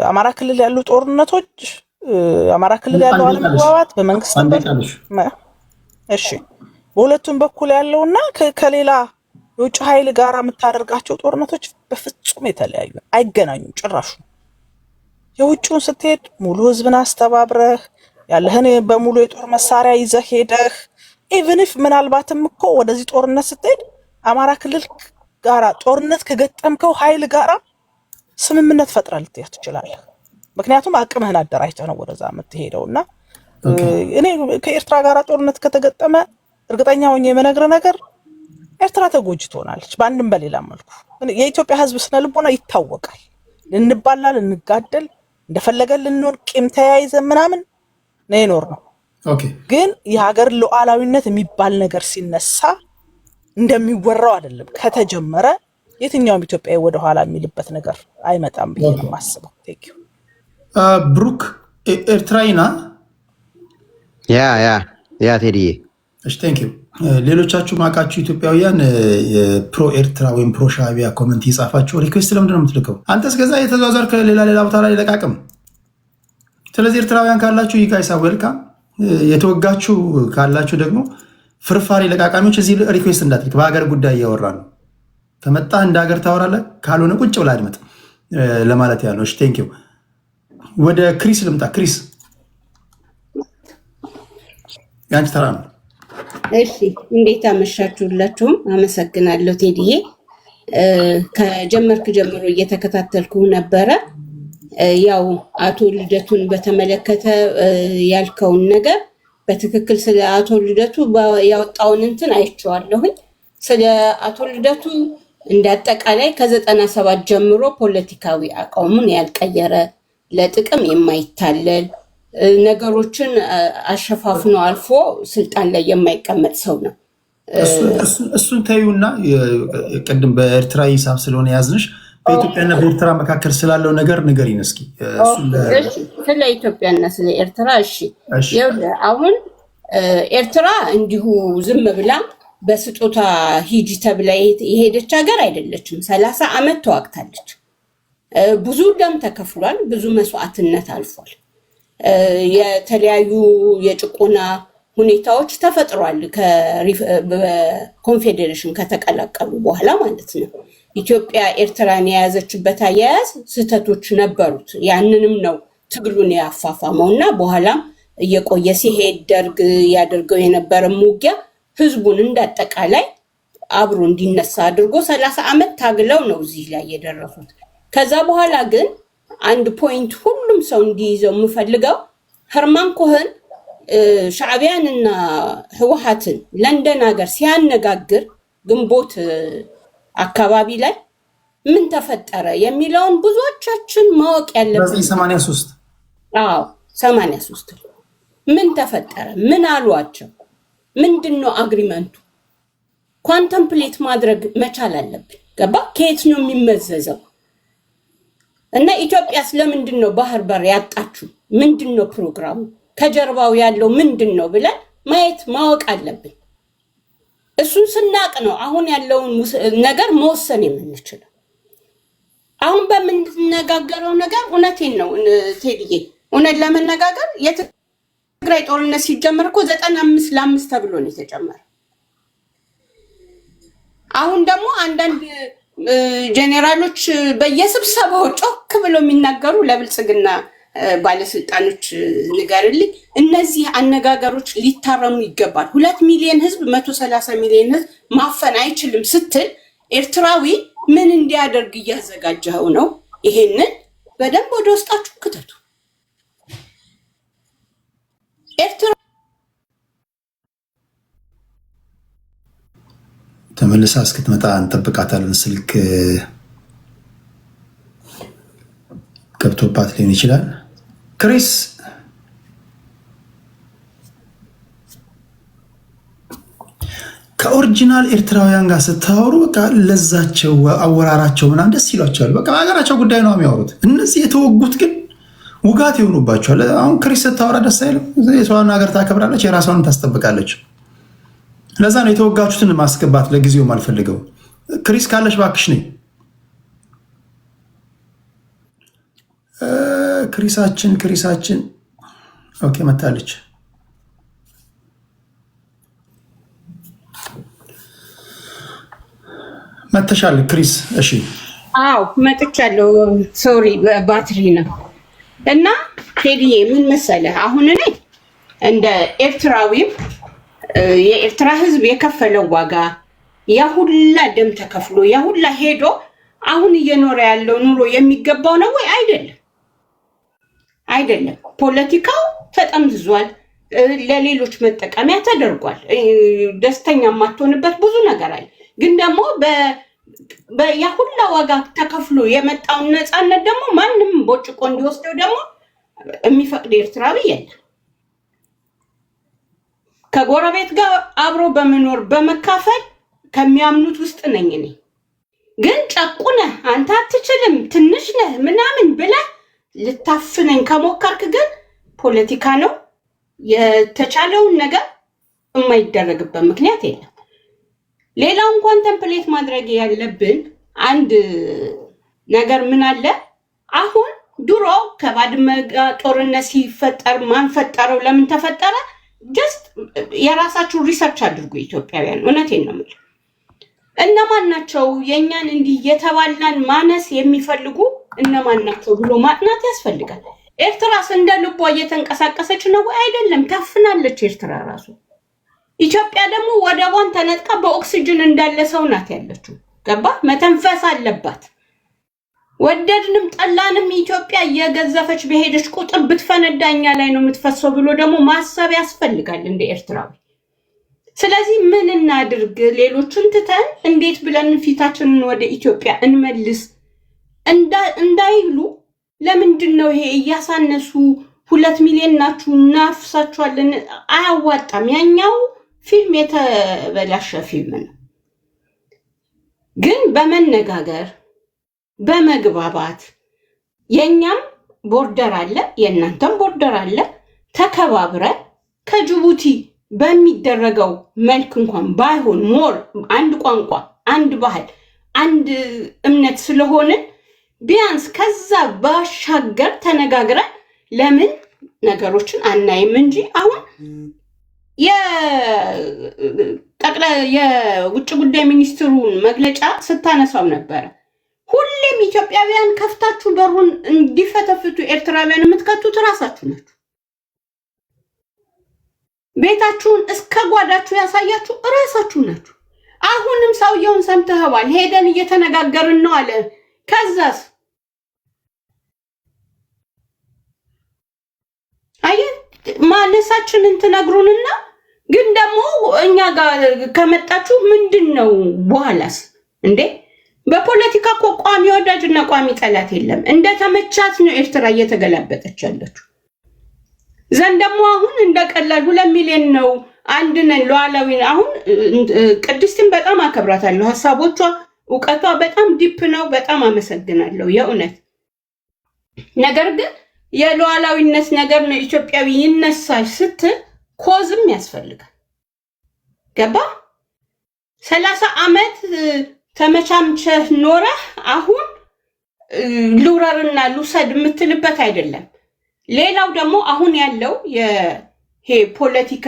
አማራ ክልል ያሉ ጦርነቶች፣ አማራ ክልል ያለው አለመግባባት በመንግስት እሺ፣ በሁለቱም በኩል ያለውና ከሌላ የውጭ ኃይል ጋር የምታደርጋቸው ጦርነቶች በፍጹም የተለያዩ አይገናኙም ጭራሹ። የውጭውን ስትሄድ ሙሉ ህዝብን አስተባብረህ ያለህን በሙሉ የጦር መሳሪያ ይዘህ ሄደህ ኢቭን ኢፍ ምናልባትም እኮ ወደዚህ ጦርነት ስትሄድ አማራ ክልል ጋራ ጦርነት ከገጠምከው ኃይል ጋራ ስምምነት ፈጥረህ ልትሄድ ትችላለህ። ምክንያቱም አቅምህን አደራጅተህ ነው ወደዛ የምትሄደውና እኔ ከኤርትራ ጋራ ጦርነት ከተገጠመ እርግጠኛ ሆኜ የምነግርህ ነገር ኤርትራ ተጎጂ ትሆናለች በአንድም በሌላ መልኩ። የኢትዮጵያ ህዝብ ስነ ልቦና ይታወቃል። ልንባላ፣ ልንጋደል፣ እንደፈለገን ልንኖር ቂም ተያይዘን ምናምን ነው የኖርነው። ግን የሀገር ሉዓላዊነት የሚባል ነገር ሲነሳ እንደሚወራው አይደለም። ከተጀመረ የትኛውም ኢትዮጵያዊ ወደኋላ የሚልበት ነገር አይመጣም ብዬ ነው የማስበው። ቴንክ ዩ ብሩክ። ኤርትራዊና ያ ቴዲዬ፣ እሺ ቴንክ ዩ። ሌሎቻችሁ ማቃችሁ ኢትዮጵያውያን ፕሮ ኤርትራ ወይም ፕሮ ሻዕቢያ ኮመንት የጻፋችሁ ሪኩዌስት ለምንድን ነው የምትልከው? አንተ እስከዛ የተዟዟር ከሌላ ቦታ ላይ ለቃቅም። ስለዚህ ኤርትራውያን ካላችሁ ይጋይሳ ዌልካም። የተወጋችሁ ካላችሁ ደግሞ ፍርፋሪ ለቃቃሚዎች እዚህ ሪኩዌስት እንዳትልክ። በሀገር ጉዳይ እያወራ ነው። ከመጣህ እንደ ሀገር ታወራለህ፣ ካልሆነ ቁጭ ብለህ አድመጥ ለማለት ያለው። እሺ ቴንክ ዩ። ወደ ክሪስ ልምጣ። ክሪስ ያንቺ ተራ ነው። እሺ እንዴት አመሻችሁላችሁም? አመሰግናለሁ ቴዲዬ። ከጀመርክ ጀምሮ እየተከታተልኩ ነበረ። ያው አቶ ልደቱን በተመለከተ ያልከውን ነገር በትክክል ስለ አቶ ልደቱ ያወጣውን እንትን አይቼዋለሁኝ። ስለ አቶ ልደቱ እንዳጠቃላይ ከ97 ጀምሮ ፖለቲካዊ አቋሙን ያልቀየረ፣ ለጥቅም የማይታለል፣ ነገሮችን አሸፋፍኖ አልፎ ስልጣን ላይ የማይቀመጥ ሰው ነው። እሱን ተዩና ቅድም በኤርትራ ሂሳብ ስለሆነ ያዝንሽ በኢትዮጵያና በኤርትራ መካከል ስላለው ነገር ንገሪን እስኪ። ስለ ኢትዮጵያና ስለ ኤርትራ እሺ። አሁን ኤርትራ እንዲሁ ዝም ብላ በስጦታ ሂጂ ተብላ የሄደች ሀገር አይደለችም። 30 ዓመት ተዋግታለች። ብዙ ደም ተከፍሏል። ብዙ መስዋዕትነት አልፏል። የተለያዩ የጭቆና ሁኔታዎች ተፈጥሯል። ኮንፌዴሬሽን ከተቀላቀሉ በኋላ ማለት ነው። ኢትዮጵያ ኤርትራን የያዘችበት አያያዝ ስህተቶች ነበሩት። ያንንም ነው ትግሉን ያፋፋመው እና በኋላም እየቆየ ሲሄድ ደርግ ያደርገው የነበረ ውጊያ ህዝቡን እንዳጠቃላይ አብሮ እንዲነሳ አድርጎ 30 ዓመት ታግለው ነው እዚህ ላይ የደረሱት። ከዛ በኋላ ግን አንድ ፖይንት ሁሉም ሰው እንዲይዘው የምፈልገው ሄርማን ኮሄን ሻዕቢያንና ህወሓትን ለንደን ሀገር ሲያነጋግር ግንቦት አካባቢ ላይ ምን ተፈጠረ የሚለውን ብዙዎቻችን ማወቅ ያለብን። 83 83 ምን ተፈጠረ? ምን አሏቸው? ምንድነው አግሪመንቱ? ኮንተምፕሌት ማድረግ መቻል አለብን። ገባ? ከየት ነው የሚመዘዘው? እና ኢትዮጵያ ስለምንድን ነው ባህር በር ያጣችሁ? ምንድነው ፕሮግራሙ? ከጀርባው ያለው ምንድነው ብለን ማወቅ አለብን። እሱን ስናቅ ነው አሁን ያለውን ነገር መወሰን የምንችለው። አሁን በምንነጋገረው ነገር እውነቴን ነው ቴዲዬ፣ እውነት ለመነጋገር የትግራይ ጦርነት ሲጀመር እኮ 95-5 ተብሎ ነው የተጀመረው። አሁን ደግሞ አንዳንድ ጄኔራሎች በየስብሰባው ጮክ ብለው የሚናገሩ ለብልጽግና ባለስልጣኖች ንገርልኝ፣ እነዚህ አነጋገሮች ሊታረሙ ይገባል። 2 ሚሊዮን ህዝብ 130 ሚሊዮን ህዝብ ማፈን አይችልም ስትል ኤርትራዊ ምን እንዲያደርግ እያዘጋጀው ነው? ይሄንን በደንብ ወደ ውስጣችሁ ክተቱ። ኤርትራ ተመልሳ እስክትመጣ እንጠብቃታለን። ስልክ ገብቶባት ሊሆን ይችላል። ክሪስ ከኦሪጂናል ኤርትራውያን ጋር ስታወሩ በቃ ለዛቸው አወራራቸው ምናምን ደስ ይሏቸዋል። በቃ ሀገራቸው ጉዳይ ነው የሚያወሩት። እነዚህ የተወጉት ግን ውጋት ይሆኑባቸዋል። አሁን ክሪስ ስታወራ ደስ አይልም። የሰዋን ሀገር ታከብራለች፣ የራሷን ታስጠብቃለች። ለዛ ነው የተወጋችሁትን ማስገባት ለጊዜው አልፈልገው። ክሪስ ካለሽ ባክሽ ነኝ። ክሪሳችን ኦኬ መታለች። መተሻል ክሪስ? እሺ አዎ መጥቻለሁ። ሶሪ ባትሪ ነው። እና ቴዲዬ ምን መሰለህ፣ አሁን እኔ እንደ ኤርትራዊም የኤርትራ ሕዝብ የከፈለው ዋጋ ያሁላ ደም ተከፍሎ ያሁላ ሄዶ አሁን እየኖረ ያለው ኑሮ የሚገባው ነው ወይ? አይደለም። ፖለቲካው ተጠምዝዟል፣ ለሌሎች መጠቀሚያ ተደርጓል። ደስተኛ የማትሆንበት ብዙ ነገር አለ። ግን ደግሞ ያሁላ ዋጋ ተከፍሎ የመጣውን ነፃነት ደግሞ ማንም ቦጭቆ እንዲወስደው ደግሞ የሚፈቅድ ኤርትራዊ የለም። ከጎረቤት ጋር አብሮ በመኖር በመካፈል ከሚያምኑት ውስጥ ነኝ እኔ። ግን ጨቁነህ አንተ አትችልም ትንሽ ነህ ምናምን ብለህ ልታፍነኝ ከሞከርክ ግን ፖለቲካ ነው። የተቻለውን ነገር የማይደረግበት ምክንያት የለም። ሌላው እንኳን ቴምፕሌት ማድረግ ያለብን አንድ ነገር ምን አለ፣ አሁን ድሮ ከባድመ ጦርነት ሲፈጠር ማን ፈጠረው ለምን ተፈጠረ? ጀስት የራሳችሁ ሪሰርች አድርጉ ኢትዮጵያውያን። እውነቴን ነው የምልህ። እነማን ናቸው የኛን እንዲህ የተባላን ማነስ የሚፈልጉ እነማን ናቸው ብሎ ማጥናት ያስፈልጋል። ኤርትራስ እንደ ልቧ እየተንቀሳቀሰች ነው አይደለም? ታፍናለች ኤርትራ ራሱ። ኢትዮጵያ ደግሞ ወደቧን ተነጥቃ በኦክሲጅን እንዳለ ሰው ናት ያለችው። ገባ? መተንፈስ አለባት። ወደድንም ጠላንም ኢትዮጵያ እየገዘፈች በሄደች ቁጥር ብትፈነዳ እኛ ላይ ነው የምትፈሰው ብሎ ደግሞ ማሰብ ያስፈልጋል እንደ ኤርትራዊ። ስለዚህ ምን እናድርግ? ሌሎችን ትተን እንዴት ብለን ፊታችንን ወደ ኢትዮጵያ እንመልስ እንዳይሉ ለምንድን ነው ይሄ እያሳነሱ 2 ሚሊዮን ናችሁ እናፍሳችኋለን? አያዋጣም። ያኛው ፊልም የተበላሸ ፊልም ነው። ግን በመነጋገር በመግባባት የኛም ቦርደር አለ የእናንተም ቦርደር አለ፣ ተከባብረን ከጅቡቲ በሚደረገው መልክ እንኳን ባይሆን ሞር አንድ ቋንቋ፣ አንድ ባህል፣ አንድ እምነት ስለሆንን ቢያንስ ከዛ ባሻገር ተነጋግረን ለምን ነገሮችን አናይም እንጂ አሁን የውጭ ጉዳይ ሚኒስትሩን መግለጫ ስታነሳው ነበረ። ሁሌም ኢትዮጵያውያን ከፍታችሁ በሩን እንዲፈተፍቱ ኤርትራውያን የምትከቱት ራሳችሁ ናችሁ። ቤታችሁን እስከ ጓዳችሁ ያሳያችሁ ራሳችሁ ናችሁ። አሁንም ሰውየውን ሰምተኸዋል። ሄደን እየተነጋገርን ነው አለ። ከዛስ ማነሳችንን ትነግሩንና ግን ደግሞ እኛ ጋር ከመጣችሁ ምንድነው በኋላስ? እንዴ በፖለቲካ እኮ ቋሚ ወዳጅና ቋሚ ጠላት የለም። እንደተመቻት ነው ኤርትራ እየተገላበጠች ያለችው። ዘንድ ደግሞ አሁን እንደቀላል 2 ሚሊዮን ነው አንድ ነን ሉዓላዊ። አሁን ቅድስትን በጣም አከብራታለሁ። ሐሳቦቿ እውቀቷ በጣም ዲፕ ነው። በጣም አመሰግናለሁ የእውነት። ነገር ግን የሉዓላዊነት ነገር ነው ኢትዮጵያዊ ይነሳል ስትል ኮዝም ያስፈልጋል። ገባ? 30 ዓመት ተመቻምቸህ ኖረህ አሁን ሉረርና ሉሰድ የምትልበት አይደለም። ሌላው ደግሞ አሁን ያለው ይሄ ፖለቲካ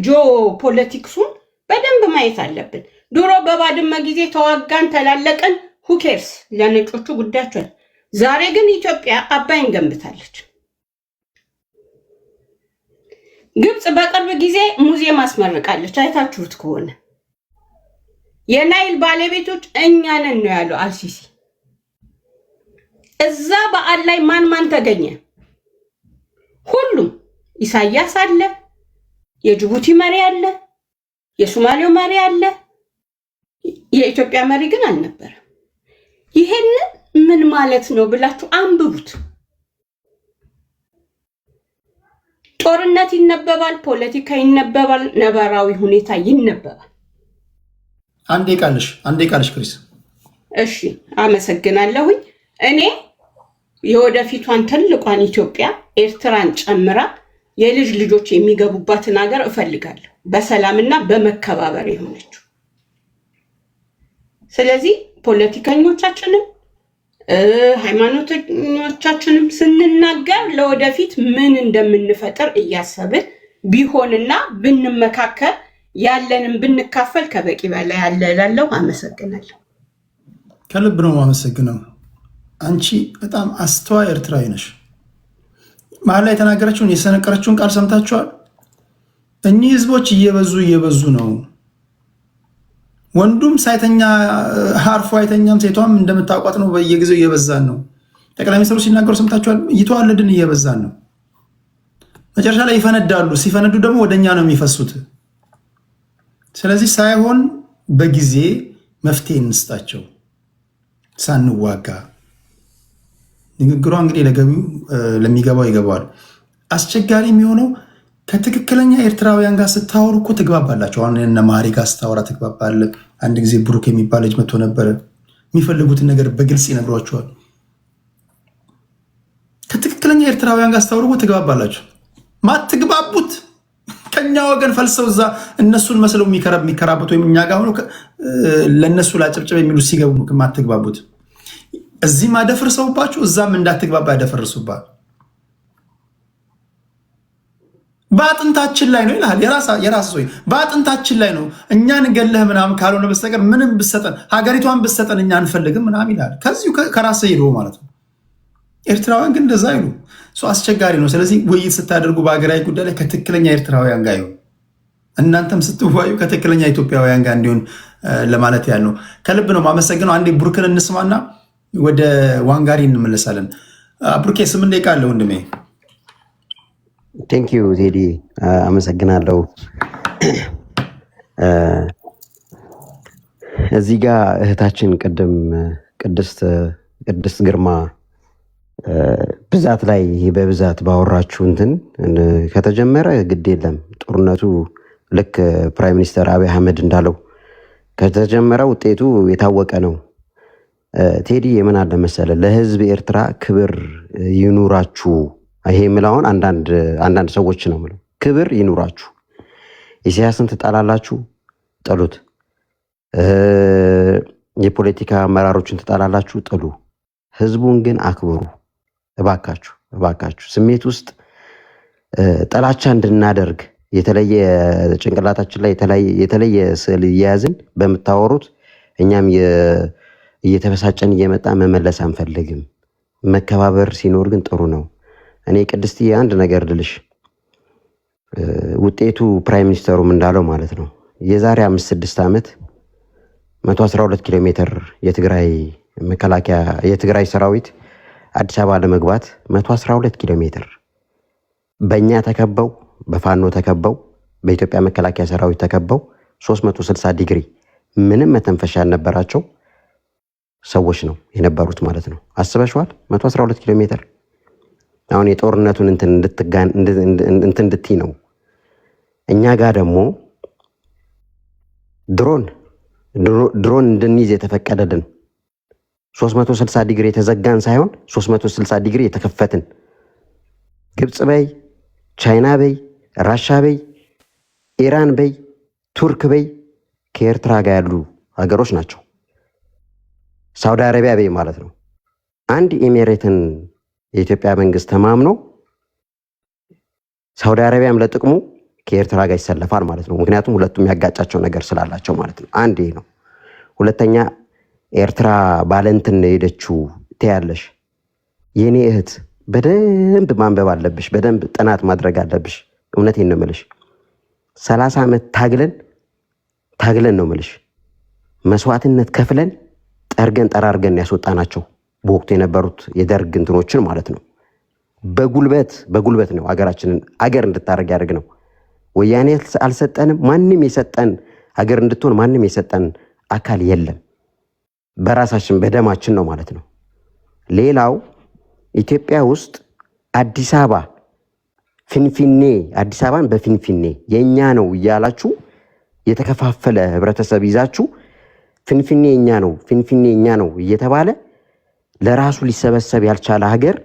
ጂኦፖለቲክሱን በደንብ ማየት አለብን። ድሮ በባድመ ጊዜ ተዋጋን ተላለቀን፣ ሁኬርስ ለነጮቹ ጉዳያቸው። ዛሬ ግን ኢትዮጵያ አባይን ገንብታለች። ግብጽ በቅርብ ጊዜ ሙዚየም አስመርቃለች። አይታችሁት ከሆነ የናይል ባለቤቶች እኛ ነን ነው ያለው አልሲሲ። እዛ በዓል ላይ ማን ተገኘ? ሁሉም። ኢሳያስ አለ፣ የጅቡቲ መሪ አለ፣ የሶማሌው መሪ አለ፣ የኢትዮጵያ መሪ ግን አልነበረም። ይሄንን ምን ማለት ነው ብላችሁ አንብቡት። ጦርነት ይነበባል፣ ፖለቲካ ይነበባል፣ ነባራዊ ሁኔታ ይነበባል። አንዴ ቃልሽ ክሪስ። እሺ አመሰግናለሁኝ። እኔ የወደፊቷን ትልቋን ኢትዮጵያ ኤርትራን ጨምራ የልጅ ልጆች የሚገቡባትን ሀገር እፈልጋለሁ፣ በሰላምና በመከባበር የሆነችው። ስለዚህ ፖለቲከኞቻችንም ሃይማኖተኞቻችንም ስንናገር ለወደፊት ምን እንደምንፈጥር እያሰብን ቢሆንና ብንመካከር ያለንን ብንካፈል ከበቂ በላይ ያለ እላለሁ። አመሰግናለሁ። ከልብ ነው የማመሰግነው። አንቺ በጣም አስተዋይ ኤርትራዊ ነሽ። መሀል ላይ የተናገረችውን የሰነቀረችውን ቃል ሰምታችኋል። እኚህ ህዝቦች እየበዙ ነው። ወንዱም ሳይተኛ አርፎ አይተኛም፣ ሴቷም እንደምታውቋት ነው። በየጊዜው እየበዛን ነው። ጠቅላይ ሚኒስትሩ ሲናገሩ ሰምታችኋል። እየተዋለድን እየበዛን ነው። መጨረሻ ላይ ይፈነዳሉ። ሲፈነዱ ደግሞ ወደኛ ነው የሚፈሱት። ስለዚህ ሳይሆን በጊዜ መፍትሄ እንስጣቸው ሳንዋጋ። ንግግሯ እንግዲህ ለሚገባው ይገባዋል። አስቸጋሪ የሚሆነው ከትክክለኛ ኤርትራውያን ጋር ስታወሩ እኮ ትግባባላቸው። አሁን እነ ማሪ ጋር ስታወራ ትግባባለ። አንድ ጊዜ ብሩክ የሚባል ልጅ መጥቶ ነበረ። የሚፈልጉትን ነገር በግልጽ ይነግሯቸዋል። ከትክክለኛ ኤርትራውያን ጋር ስታወሩ እኮ ትግባባላቸው። ማትግባቡት ከኛ ወገን ፈልሰው እዛ እነሱን መስለው የሚከራበት ወይም እኛ ጋር ሆኖ ለእነሱ ላጨብጨብ የሚሉ ሲገቡ ማትግባቡት። እዚህ ማደፍርሰውባችሁ እዛም እንዳትግባባ ያደፈርሱባል። በአጥንታችን ላይ ነው ይላል። የራስ ሰው በአጥንታችን ላይ ነው። እኛን ገለህ ምናምን ካልሆነ በስተቀር ምንም ብሰጠን ሀገሪቷን ብሰጠን እኛ አንፈልግም ምናምን ይላል። ከዚሁ ከራስ ሄዶ ማለት ነው። ኤርትራውያን ግን እንደዛ አይሉ። አስቸጋሪ ነው። ስለዚህ ውይይት ስታደርጉ በሀገራዊ ጉዳይ ላይ ከትክክለኛ ኤርትራውያን ጋር ይሁን፣ እናንተም ስትዋዩ ከትክክለኛ ኢትዮጵያውያን ጋር እንዲሆን ለማለት ያህል ነው። ከልብ ነው ማመሰግነው። አንዴ ብሩክን እንስማና ወደ ዋንጋሪ እንመለሳለን። ብሩኬ 8 ደቂቃ አለ ወንድሜ። ቴንክ ዩ ቴዲ፣ አመሰግናለሁ። እዚህ ጋር እህታችን ቅድም ቅድስት ግርማ ብዛት ላይ በብዛት ባወራችሁ እንትን ከተጀመረ ግድ የለም ጦርነቱ ልክ ፕራይም ሚኒስተር አብይ አህመድ እንዳለው ከተጀመረ ውጤቱ የታወቀ ነው። ቴዲ የምን አለ መሰለ፣ ለህዝብ ኤርትራ ክብር ይኑራችሁ። ይሄ የምላውን አንዳንድ ሰዎች ነው የምለው። ክብር ይኑራችሁ። ኢሳያስን ትጣላላችሁ፣ ጥሉት። የፖለቲካ አመራሮችን ትጣላላችሁ፣ ጥሉ። ህዝቡን ግን አክብሩ እባካችሁ። ስሜት ውስጥ ጥላቻ እንድናደርግ የተለየ ጭንቅላታችን ላይ የተለየ ስዕል እየያዝን በምታወሩት እኛም እየተበሳጨን እየመጣ መመለስ አንፈልግም። መከባበር ሲኖር ግን ጥሩ ነው። እኔ ቅድስትዬ አንድ ነገር ልልሽ፣ ውጤቱ ፕራይም ሚኒስተሩም እንዳለው ማለት ነው የዛሬ 5-6 ዓመት 112 ኪሎ ሜትር የትግራይ ሰራዊት አዲስ አበባ ለመግባት 112 ኪሎ ሜትር በእኛ ተከበው፣ በፋኖ ተከበው፣ በኢትዮጵያ መከላከያ ሰራዊት ተከበው 360 ዲግሪ ምንም መተንፈሻ ያልነበራቸው ሰዎች ነው የነበሩት ማለት ነው። አስበሽዋል? 112 ኪሎ ሜትር። አሁን የጦርነቱን እንትን እንድትይ ነው። እኛ ጋር ደግሞ ድሮን እንድንይዝ የተፈቀደልን 360 ዲግሪ የተዘጋን ሳይሆን 360 ዲግሪ የተከፈትን ግብፅ በይ፣ ቻይና በይ፣ ራሻ በይ፣ ኢራን በይ፣ ቱርክ በይ ከኤርትራ ጋር ያሉ ሀገሮች ናቸው። ሳውዲ አረቢያ በይ ማለት ነው። አንድ ኤሚሬትን የኢትዮጵያ መንግስት ተማምኖ ሳውዲ አረቢያም ለጥቅሙ ከኤርትራ ጋር ይሰለፋል ማለት ነው። ምክንያቱም ሁለቱም ያጋጫቸው ነገር ስላላቸው ማለት ነው። አንድ ይሄ ነው። ሁለተኛ ኤርትራ ባለንትን ሄደችው ትያለሽ። የኔ እህት በደንብ ማንበብ አለብሽ፣ በደንብ ጥናት ማድረግ አለብሽ። እውነቴን ነው የምልሽ። 30 ዓመት ታግለን ነው የምልሽ። መስዋዕትነት ከፍለን ጠራርገን ያስወጣናቸው በወቅቱ የነበሩት የደርግ እንትኖችን ማለት ነው። በጉልበት ነው ሀገራችንን አገር እንድታረግ ያደርግ ነው። ወያኔ አልሰጠንም። ማንም የሰጠን ሀገር እንድትሆን ማንም የሰጠን አካል የለም። በራሳችን በደማችን ነው ማለት ነው። ሌላው ኢትዮጵያ ውስጥ አዲስ አበባ ፊንፊኔ አዲስ አበባን በፊንፊኔ የኛ ነው እያላችሁ የተከፋፈለ ህብረተሰብ ይዛችሁ ፊንፊኔ የኛ ነው እየተባለ ለራሱ ሊሰበሰብ ያልቻለ ሀገር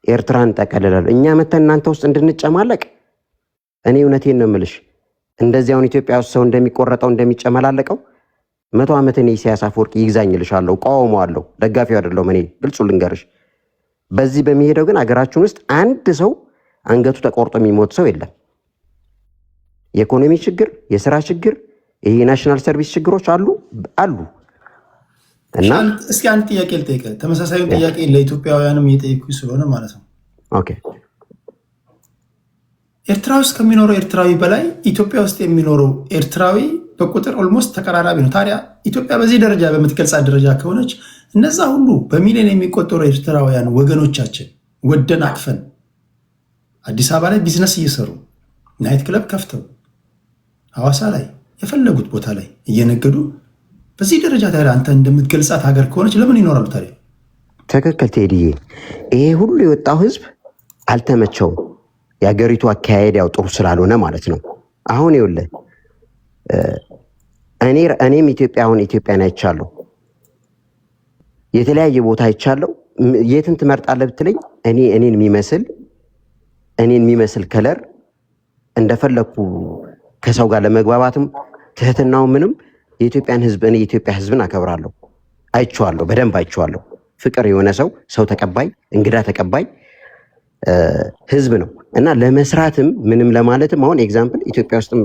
ኤርትራን ጠቀለላል። እኛ መተን እናንተ ውስጥ እንድንጨማለቅ እኔ እውነቴን ነው የምልሽ። እንደዚያውን ኢትዮጵያ ውስጥ ሰው እንደሚቆረጠው እንደሚጨመላለቀው 100 ዓመት እኔ ኢሳያስ አፈወርቂ ይግዛኝልሻለሁ፣ ቃወመዋለሁ፣ ደጋፊው አይደለሁም። እኔ ግልጹ ልንገርሽ። በዚህ በሚሄደው ግን አገራችን ውስጥ አንድ ሰው አንገቱ ተቆርጦ የሚሞት ሰው የለም። የኢኮኖሚ ችግር፣ የስራ ችግር፣ ይሄ ናሽናል ሰርቪስ ችግሮች አሉ። እና እስኪ አንድ ጥያቄ ልጠይቅህ። ተመሳሳዩን ጥያቄ ለኢትዮጵያውያንም እየጠየኩ ስለሆነ ማለት ነው። ኦኬ። ኤርትራ ውስጥ ከሚኖረው ኤርትራዊ በላይ ኢትዮጵያ ውስጥ የሚኖረው ኤርትራዊ በቁጥር ኦልሞስት ተቀራራቢ ነው። ታዲያ ኢትዮጵያ በዚህ ደረጃ በምትገልጻት ደረጃ ከሆነች እነዛ ሁሉ በሚሊዮን የሚቆጠሩ ኤርትራውያን ወገኖቻችን ወደን አቅፈን አዲስ አበባ ላይ ቢዝነስ እየሰሩ ናይት ክለብ ከፍተው ሐዋሳ ላይ የፈለጉት ቦታ ላይ እየነገዱ በዚህ ደረጃ ታዲያ አንተ እንደምትገልጻት ሀገር ከሆነች ለምን ይኖራሉ ታዲያ? ትክክል ቴዲዬ። ይሄ ሁሉ የወጣው ህዝብ አልተመቸውም። የሀገሪቱ አካሄድ ያው ጥሩ ስላልሆነ ማለት ነው። አሁን ይኸውልህ እኔም ኢትዮጵያን አይቻለሁ፣ የተለያየ ቦታ አይቻለሁ። የትን ትመርጣለህ ብትለኝ እኔን የሚመስል ከለር እንደፈለኩ ከሰው ጋር ለመግባባትም ትህትናው ምንም የኢትዮጵያን ህዝብ እኔ የኢትዮጵያ ህዝብን አከብራለሁ። አይቼዋለሁ፣ በደንብ አይቼዋለሁ። ፍቅር የሆነ ሰው ተቀባይ፣ እንግዳ ተቀባይ ህዝብ ነው እና ለመስራትም ምንም ለማለትም አሁን ኤግዛምፕል ኢትዮጵያ ውስጥም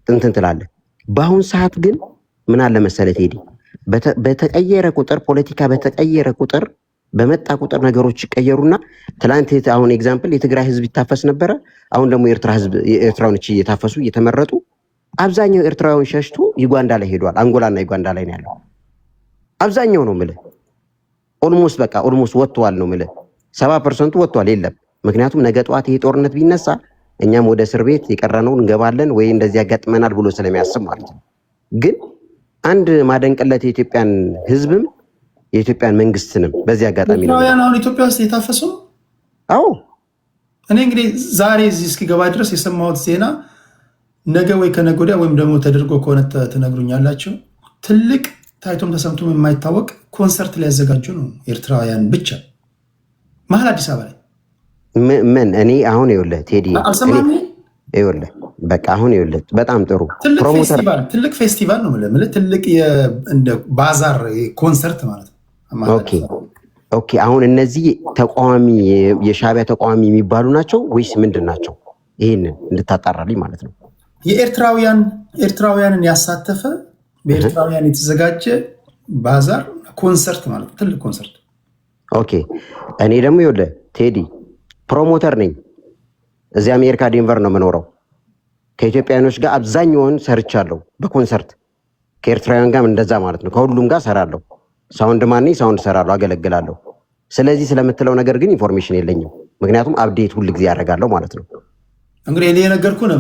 እንትን ትላለህ። በአሁን ሰዓት ግን ምን አለ መሰለህ ቴዲ፣ በተቀየረ ቁጥር ፖለቲካ በተቀየረ ቁጥር በመጣ ቁጥር ነገሮች ይቀየሩና ትላንት አሁን ኤግዛምፕል የትግራይ ህዝብ ይታፈስ ነበረ። አሁን ደግሞ የኤርትራውያን እየታፈሱ እየተመረጡ አብዛኛው ኤርትራውያን ሸሽቶ ዩጋንዳ ላይ ሄዷል። አንጎላና ዩጋንዳ ላይ ነው ያለው አብዛኛው ነው የምልህ። ኦልሞስት ወጥቷል ነው የምልህ። 70% ወጥቷል የለም። ምክንያቱም ነገ ጠዋት ይሄ ጦርነት ቢነሳ እኛም ወደ እስር ቤት የቀረነው እንገባለን ወይ እንደዚህ ያጋጥመናል ብሎ ስለሚያስብ ማለት ነው። ግን አንድ ማደንቅለት የኢትዮጵያን ህዝብም የኢትዮጵያን መንግስትንም በዚህ አጋጣሚ ነው አሁን ኢትዮጵያ ውስጥ የታፈሱ። አዎ እኔ እንግዲህ ዛሬ እዚህ እስኪገባ ድረስ የሰማሁት ዜና ነገ ወይ ከነገ ወዲያ ወይም ደግሞ ተደርጎ ከሆነ ትነግሩኛላችሁ፣ ትልቅ ታይቶም ተሰምቶም የማይታወቅ ኮንሰርት ሊያዘጋጁ ነው ኤርትራውያን ብቻ መሀል አዲስ አበባ ላይ። ምን እኔ አሁን ይኸውልህ ቴዲ ይኸውልህ በቃ አሁን ይኸውልህ በጣም ጥሩ ትልቅ ፌስቲቫል ነው የምልህ፣ ትልቅ እንደ ባዛር ኮንሰርት ማለት ነው። ኦኬ አሁን እነዚህ ተቃዋሚ የሻዕቢያ ተቃዋሚ የሚባሉ ናቸው ወይስ ምንድን ናቸው? ይህንን እንድታጣራልኝ ማለት ነው። ኤርትራውያንን ያሳተፈ በኤርትራውያን የተዘጋጀ ባዛር ኮንሰርት ማለት ነው፣ ትልቅ ኮንሰርት። ኦኬ እኔ ደግሞ ይኸውልህ ቴዲ ፕሮሞተር ነኝ። እዚህ አሜሪካ ዴንቨር ነው የምኖረው። ከኢትዮጵያኖች ጋር አብዛኛውን ሰርቻለሁ በኮንሰርት ከኤርትራውያን ጋር እንደዛ ማለት ነው። ከሁሉም ጋር ሰራለሁ። ሳውንድ ማን ሳውንድ ሰራለሁ፣ አገለግላለሁ። ስለዚህ ስለምትለው ነገር ግን ኢንፎርሜሽን የለኝም። ምክንያቱም አፕዴት ሁሉ ጊዜ ያደርጋለሁ ማለት ነው። እንግዲህ እኔ የነገርኩህ ነው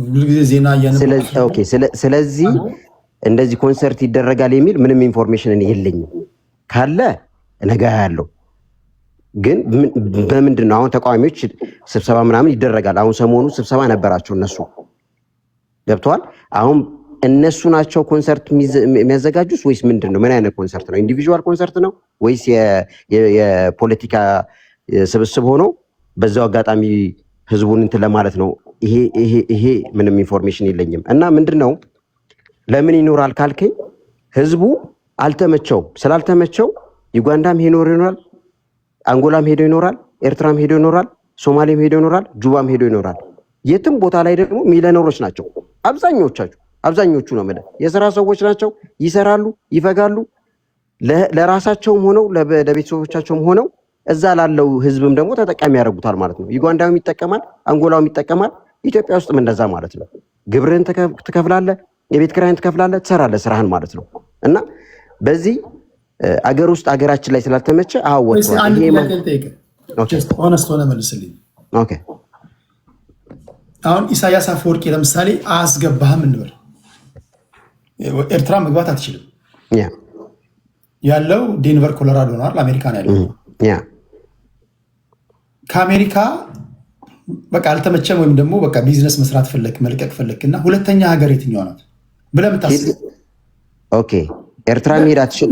ሁሉ ጊዜ ዜና ስለዚህ እንደዚህ ኮንሰርት ይደረጋል የሚል ምንም ኢንፎርሜሽን የለኝም። ካለ ነገ ያለው ግን በምንድን ነው አሁን ተቃዋሚዎች ስብሰባ ምናምን ይደረጋል። አሁን ሰሞኑ ስብሰባ ነበራቸው እነሱ ገብተዋል። አሁን እነሱ ናቸው ኮንሰርት የሚያዘጋጁት ወይስ ምንድን ነው? ምን አይነት ኮንሰርት ነው? ኢንዲቪዥዋል ኮንሰርት ነው ወይስ የፖለቲካ ስብስብ ሆኖ በዛው አጋጣሚ ህዝቡን እንትን ለማለት ነው? ይሄ ምንም ኢንፎርሜሽን የለኝም። እና ምንድን ነው ለምን ይኖራል ካልከኝ ህዝቡ አልተመቸው። ስላልተመቸው ዩጋንዳም ሄዶ ይኖራል፣ አንጎላም ሄዶ ይኖራል፣ ኤርትራም ሄዶ ይኖራል፣ ሶማሌም ሄዶ ይኖራል፣ ጁባም ሄዶ ይኖራል። የትም ቦታ ላይ ደግሞ ሚሊዮነሮች ናቸው አብዛኞቹ ነው የምልህ። የስራ ሰዎች ናቸው፣ ይሰራሉ፣ ይፈጋሉ። ለራሳቸውም ሆነው ለቤተሰቦቻቸውም ሆነው እዛ ላለው ህዝብም ደግሞ ተጠቃሚ ያደርጉታል ማለት ነው። ዩጋንዳውም ይጠቀማል፣ አንጎላውም ይጠቀማል። ኢትዮጵያ ውስጥም እንደዛ ማለት ነው። ግብርህን ትከፍላለህ፣ የቤት ኪራይን ትከፍላለህ፣ ትሰራለህ ስራህን ማለት ነው። እና በዚህ አገር ውስጥ አገራችን ላይ ስላልተመቸ ሆነስት ሆነ መልስልኝ። አሁን ኢሳያስ አፈወርቂ ለምሳሌ አያስገባህም እንበል፣ ኤርትራ መግባት አትችልም። ያለው ዴንቨር ኮሎራዶ ነው አይደል? አሜሪካ ነው ያለው። ከአሜሪካ በቃ አልተመቸም ወይም ደግሞ በቃ ቢዝነስ መስራት ፈለክ መልቀቅ ፈለክ እና ሁለተኛ ሀገር የትኛው ናት ብለህ የምታስብ? ኦኬ ኤርትራ መሄድ አትችል።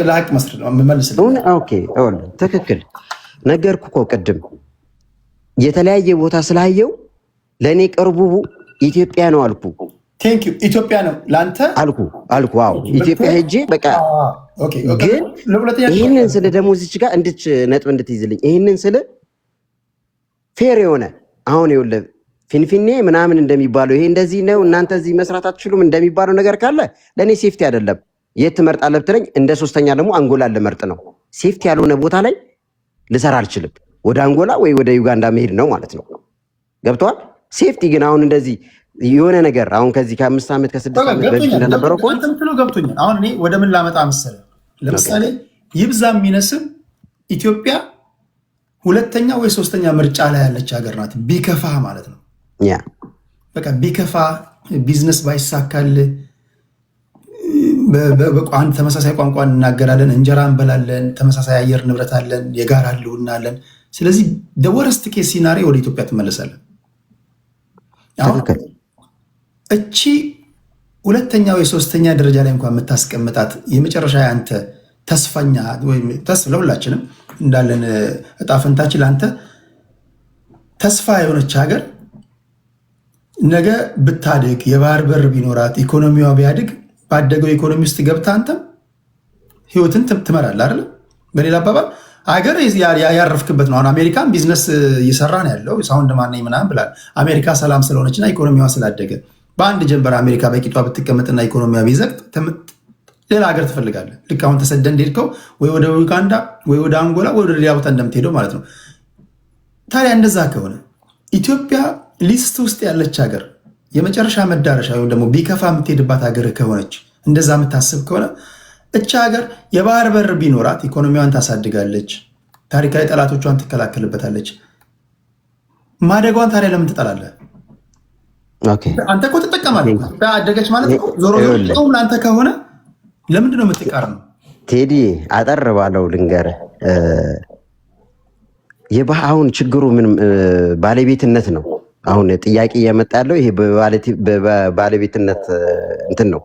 ለሀቅ መስረት ነው የምመልስልህ። ኦኬ ትክክል ነገርኩህ እኮ ቅድም የተለያየ ቦታ ስላየው ለእኔ ቅርቡ ኢትዮጵያ ነው አልኩ። ቴንክ ዩ ኢትዮጵያ ነው ለአንተ አልኩ። አዎ ኢትዮጵያ ሄጄ በቃ ግን ይህንን ስለ ደግሞ እዚች ጋር እንድች ነጥብ እንድትይዝልኝ ይህንን ስለ ፌር የሆነ አሁን ይኸውልህ ፊንፊኔ ምናምን እንደሚባለው ይሄ እንደዚህ ነው እናንተ እዚህ መስራት አትችሉም እንደሚባለው ነገር ካለ ለእኔ ሴፍቲ አይደለም። የት ትመርጣለህ ብትለኝ እንደ ሶስተኛ ደግሞ አንጎላ ልመርጥ ነው። ሴፍቲ ያልሆነ ቦታ ላይ ልሰራ አልችልም። ወደ አንጎላ ወይ ወደ ዩጋንዳ መሄድ ነው ማለት ነው። ገብተዋል። ሴፍቲ ግን አሁን እንደዚህ የሆነ ነገር አሁን ከዚህ ከ5 ዓመት ከ6 ዓመት በፊት እንደነበረው እኮ ገብቶኛል። አሁን እኔ ወደ ምን ላመጣ መሰለህ? ለምሳሌ ይብዛ የሚነስም ኢትዮጵያ ሁለተኛ ወይ ሶስተኛ ምርጫ ላይ ያለች ሀገር ናት። ቢከፋ ማለት ነው። በቃ ቢከፋ ቢዝነስ ባይሳካል አንድ ተመሳሳይ ቋንቋ እንናገራለን፣ እንጀራ እንበላለን፣ ተመሳሳይ አየር ንብረት አለን፣ የጋራ ህልውና አለን። ስለዚህ ደወረስት ኬስ ሲናሪ ወደ ኢትዮጵያ ትመለሳለን። አሁን እቺ ሁለተኛ ወይ ሶስተኛ ደረጃ ላይ እንኳን የምታስቀምጣት የመጨረሻ አንተ ተስፋኛ ወይም ለሁላችንም እንዳለን እጣ ፈንታችን ለአንተ ተስፋ የሆነች ሀገር ነገ ብታድግ የባህር በር ቢኖራት ኢኮኖሚዋ ቢያድግ ባደገው ኢኮኖሚ ውስጥ ገብታ አንተም ህይወትን ትመራለህ አይደል? በሌላ አባባል ሀገር ያረፍክበት ነው። አሁን አሜሪካን ቢዝነስ እየሰራ ነው ያለው ሳውንድ ማነኝ ምናምን ብላል። አሜሪካ ሰላም ስለሆነችና ኢኮኖሚዋ ስላደገ በአንድ ጀንበር አሜሪካ በቂጧ ብትቀመጥና ኢኮኖሚዋ ቢዘግጥ ሌላ ሀገር ትፈልጋለህ። ልክ አሁን ተሰደህ እንደሄድከው ወይ ወደ ዩጋንዳ ወይ ወደ አንጎላ ወይ ወደ ሌላ ቦታ እንደምትሄደው ማለት ነው። ታዲያ እንደዛ ከሆነ ኢትዮጵያ ሊስት ውስጥ ያለች ሀገር የመጨረሻ መዳረሻ ወይም ደግሞ ቢከፋ የምትሄድባት ሀገር ከሆነች እንደዛ የምታስብ ከሆነ እቻ ሀገር የባህር በር ቢኖራት ኢኮኖሚዋን ታሳድጋለች፣ ታሪካዊ ጠላቶቿን ትከላከልበታለች። ማደጓን ታዲያ ለምን ትጠላለህ? አንተ እኮ ትጠቀማለህ። አደገች ማለት ዞሮ ዞሮ ለአንተ ከሆነ ለምንድን ነው የምትቃረነው? ቴዲ አጠር ባለው ልንገርህ፣ አሁን ችግሩ ምን ባለቤትነት ነው። አሁን ጥያቄ እየመጣ ያለው ይሄ በባለቤትነት እንትን ነው።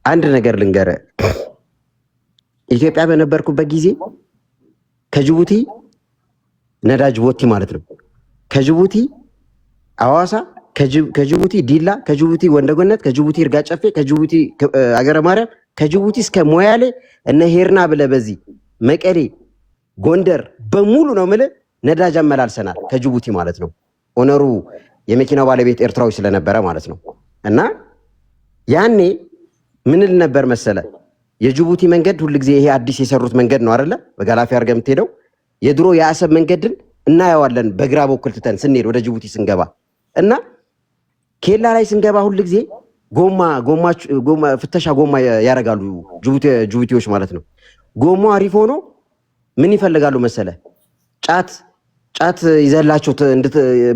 አንድ ነገር ልንገርህ፣ ኢትዮጵያ በነበርኩበት ጊዜ ከጅቡቲ ነዳጅ ቦቲ ማለት ነው ከጅቡቲ አዋሳ፣ ከጅቡቲ ዲላ፣ ከጅቡቲ ወንደጎነት፣ ከጅቡቲ እርጋ ጨፌ፣ ከጅቡቲ አገረ ማርያም፣ ከጅቡቲ እስከ ሞያሌ እነ ሄርና ብለህ በዚህ መቀሌ፣ ጎንደር በሙሉ ነው የምልህ ነዳጅ አመላልሰናል ከጅቡቲ ማለት ነው። ኦነሩ የመኪናው ባለቤት ኤርትራዊ ስለነበረ ማለት ነው። እና ያኔ ምን ል ነበር መሰለ የጅቡቲ መንገድ ሁልጊዜ ይሄ አዲስ የሰሩት መንገድ ነው አይደለ? በጋላፊ አድርገህ የምትሄደው የድሮ የአሰብ መንገድን እናየዋለን በግራ በኩል ትተን ስንሄድ ወደ ጅቡቲ ስንገባ እና ኬላ ላይ ስንገባ ሁልጊዜ ፍተሻ ጎማ ያደርጋሉ ጅቡቲዎች ማለት ነው። ጎማ አሪፍ ሆኖ ምን ይፈልጋሉ መሰለ ጫት ይዘላቸው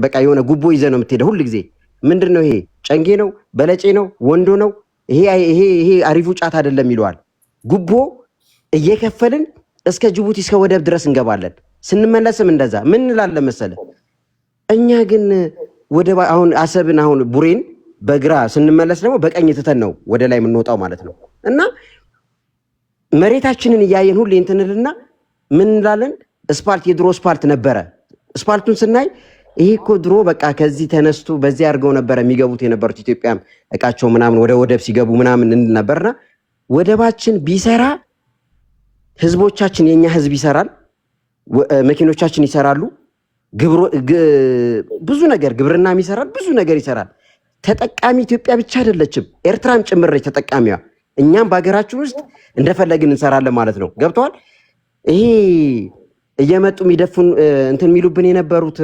በቃ የሆነ ጉቦ ይዘ ነው የምትሄደው ሁልጊዜ። ምንድን ነው ይሄ? ጨንጌ ነው፣ በለጬ ነው፣ ወንዶ ነው፣ ይሄ አሪፉ ጫት አይደለም ይለዋል። ጉቦ እየከፈልን እስከ ጅቡቲ እስከ ወደብ ድረስ እንገባለን። ስንመለስም እንደዛ ምን እንላለን መሰለ እኛ ግን አሁን አሰብን አሁን ቡሬን በግራ ስንመለስ ደግሞ በቀኝ ትተን ነው ወደ ላይ የምንወጣው ማለት ነው። እና መሬታችንን እያየን ሁሌ እንትንልና ምን እንላለን? ስፓልት የድሮ ስፓልት ነበረ። ስፓልቱን ስናይ ይሄ እኮ ድሮ በቃ ከዚህ ተነስቶ በዚህ አድርገው ነበረ የሚገቡት የነበሩት ኢትዮጵያም እቃቸው ምናምን ወደ ወደብ ሲገቡ ምናምን እንል ነበርና ወደባችን ቢሰራ ህዝቦቻችን የኛ ህዝብ ይሰራል፣ መኪኖቻችን ይሰራሉ፣ ብዙ ነገር ግብርናም ይሰራል፣ ብዙ ነገር ይሰራል። ተጠቃሚ ኢትዮጵያ ብቻ አይደለችም፣ ኤርትራም ጭምር ነች ተጠቃሚዋ። እኛም በሀገራችን ውስጥ እንደፈለግን እንሰራለን ማለት ነው። ገብተዋል። ይሄ እየመጡ የሚደፉን እንትን የሚሉብን የነበሩት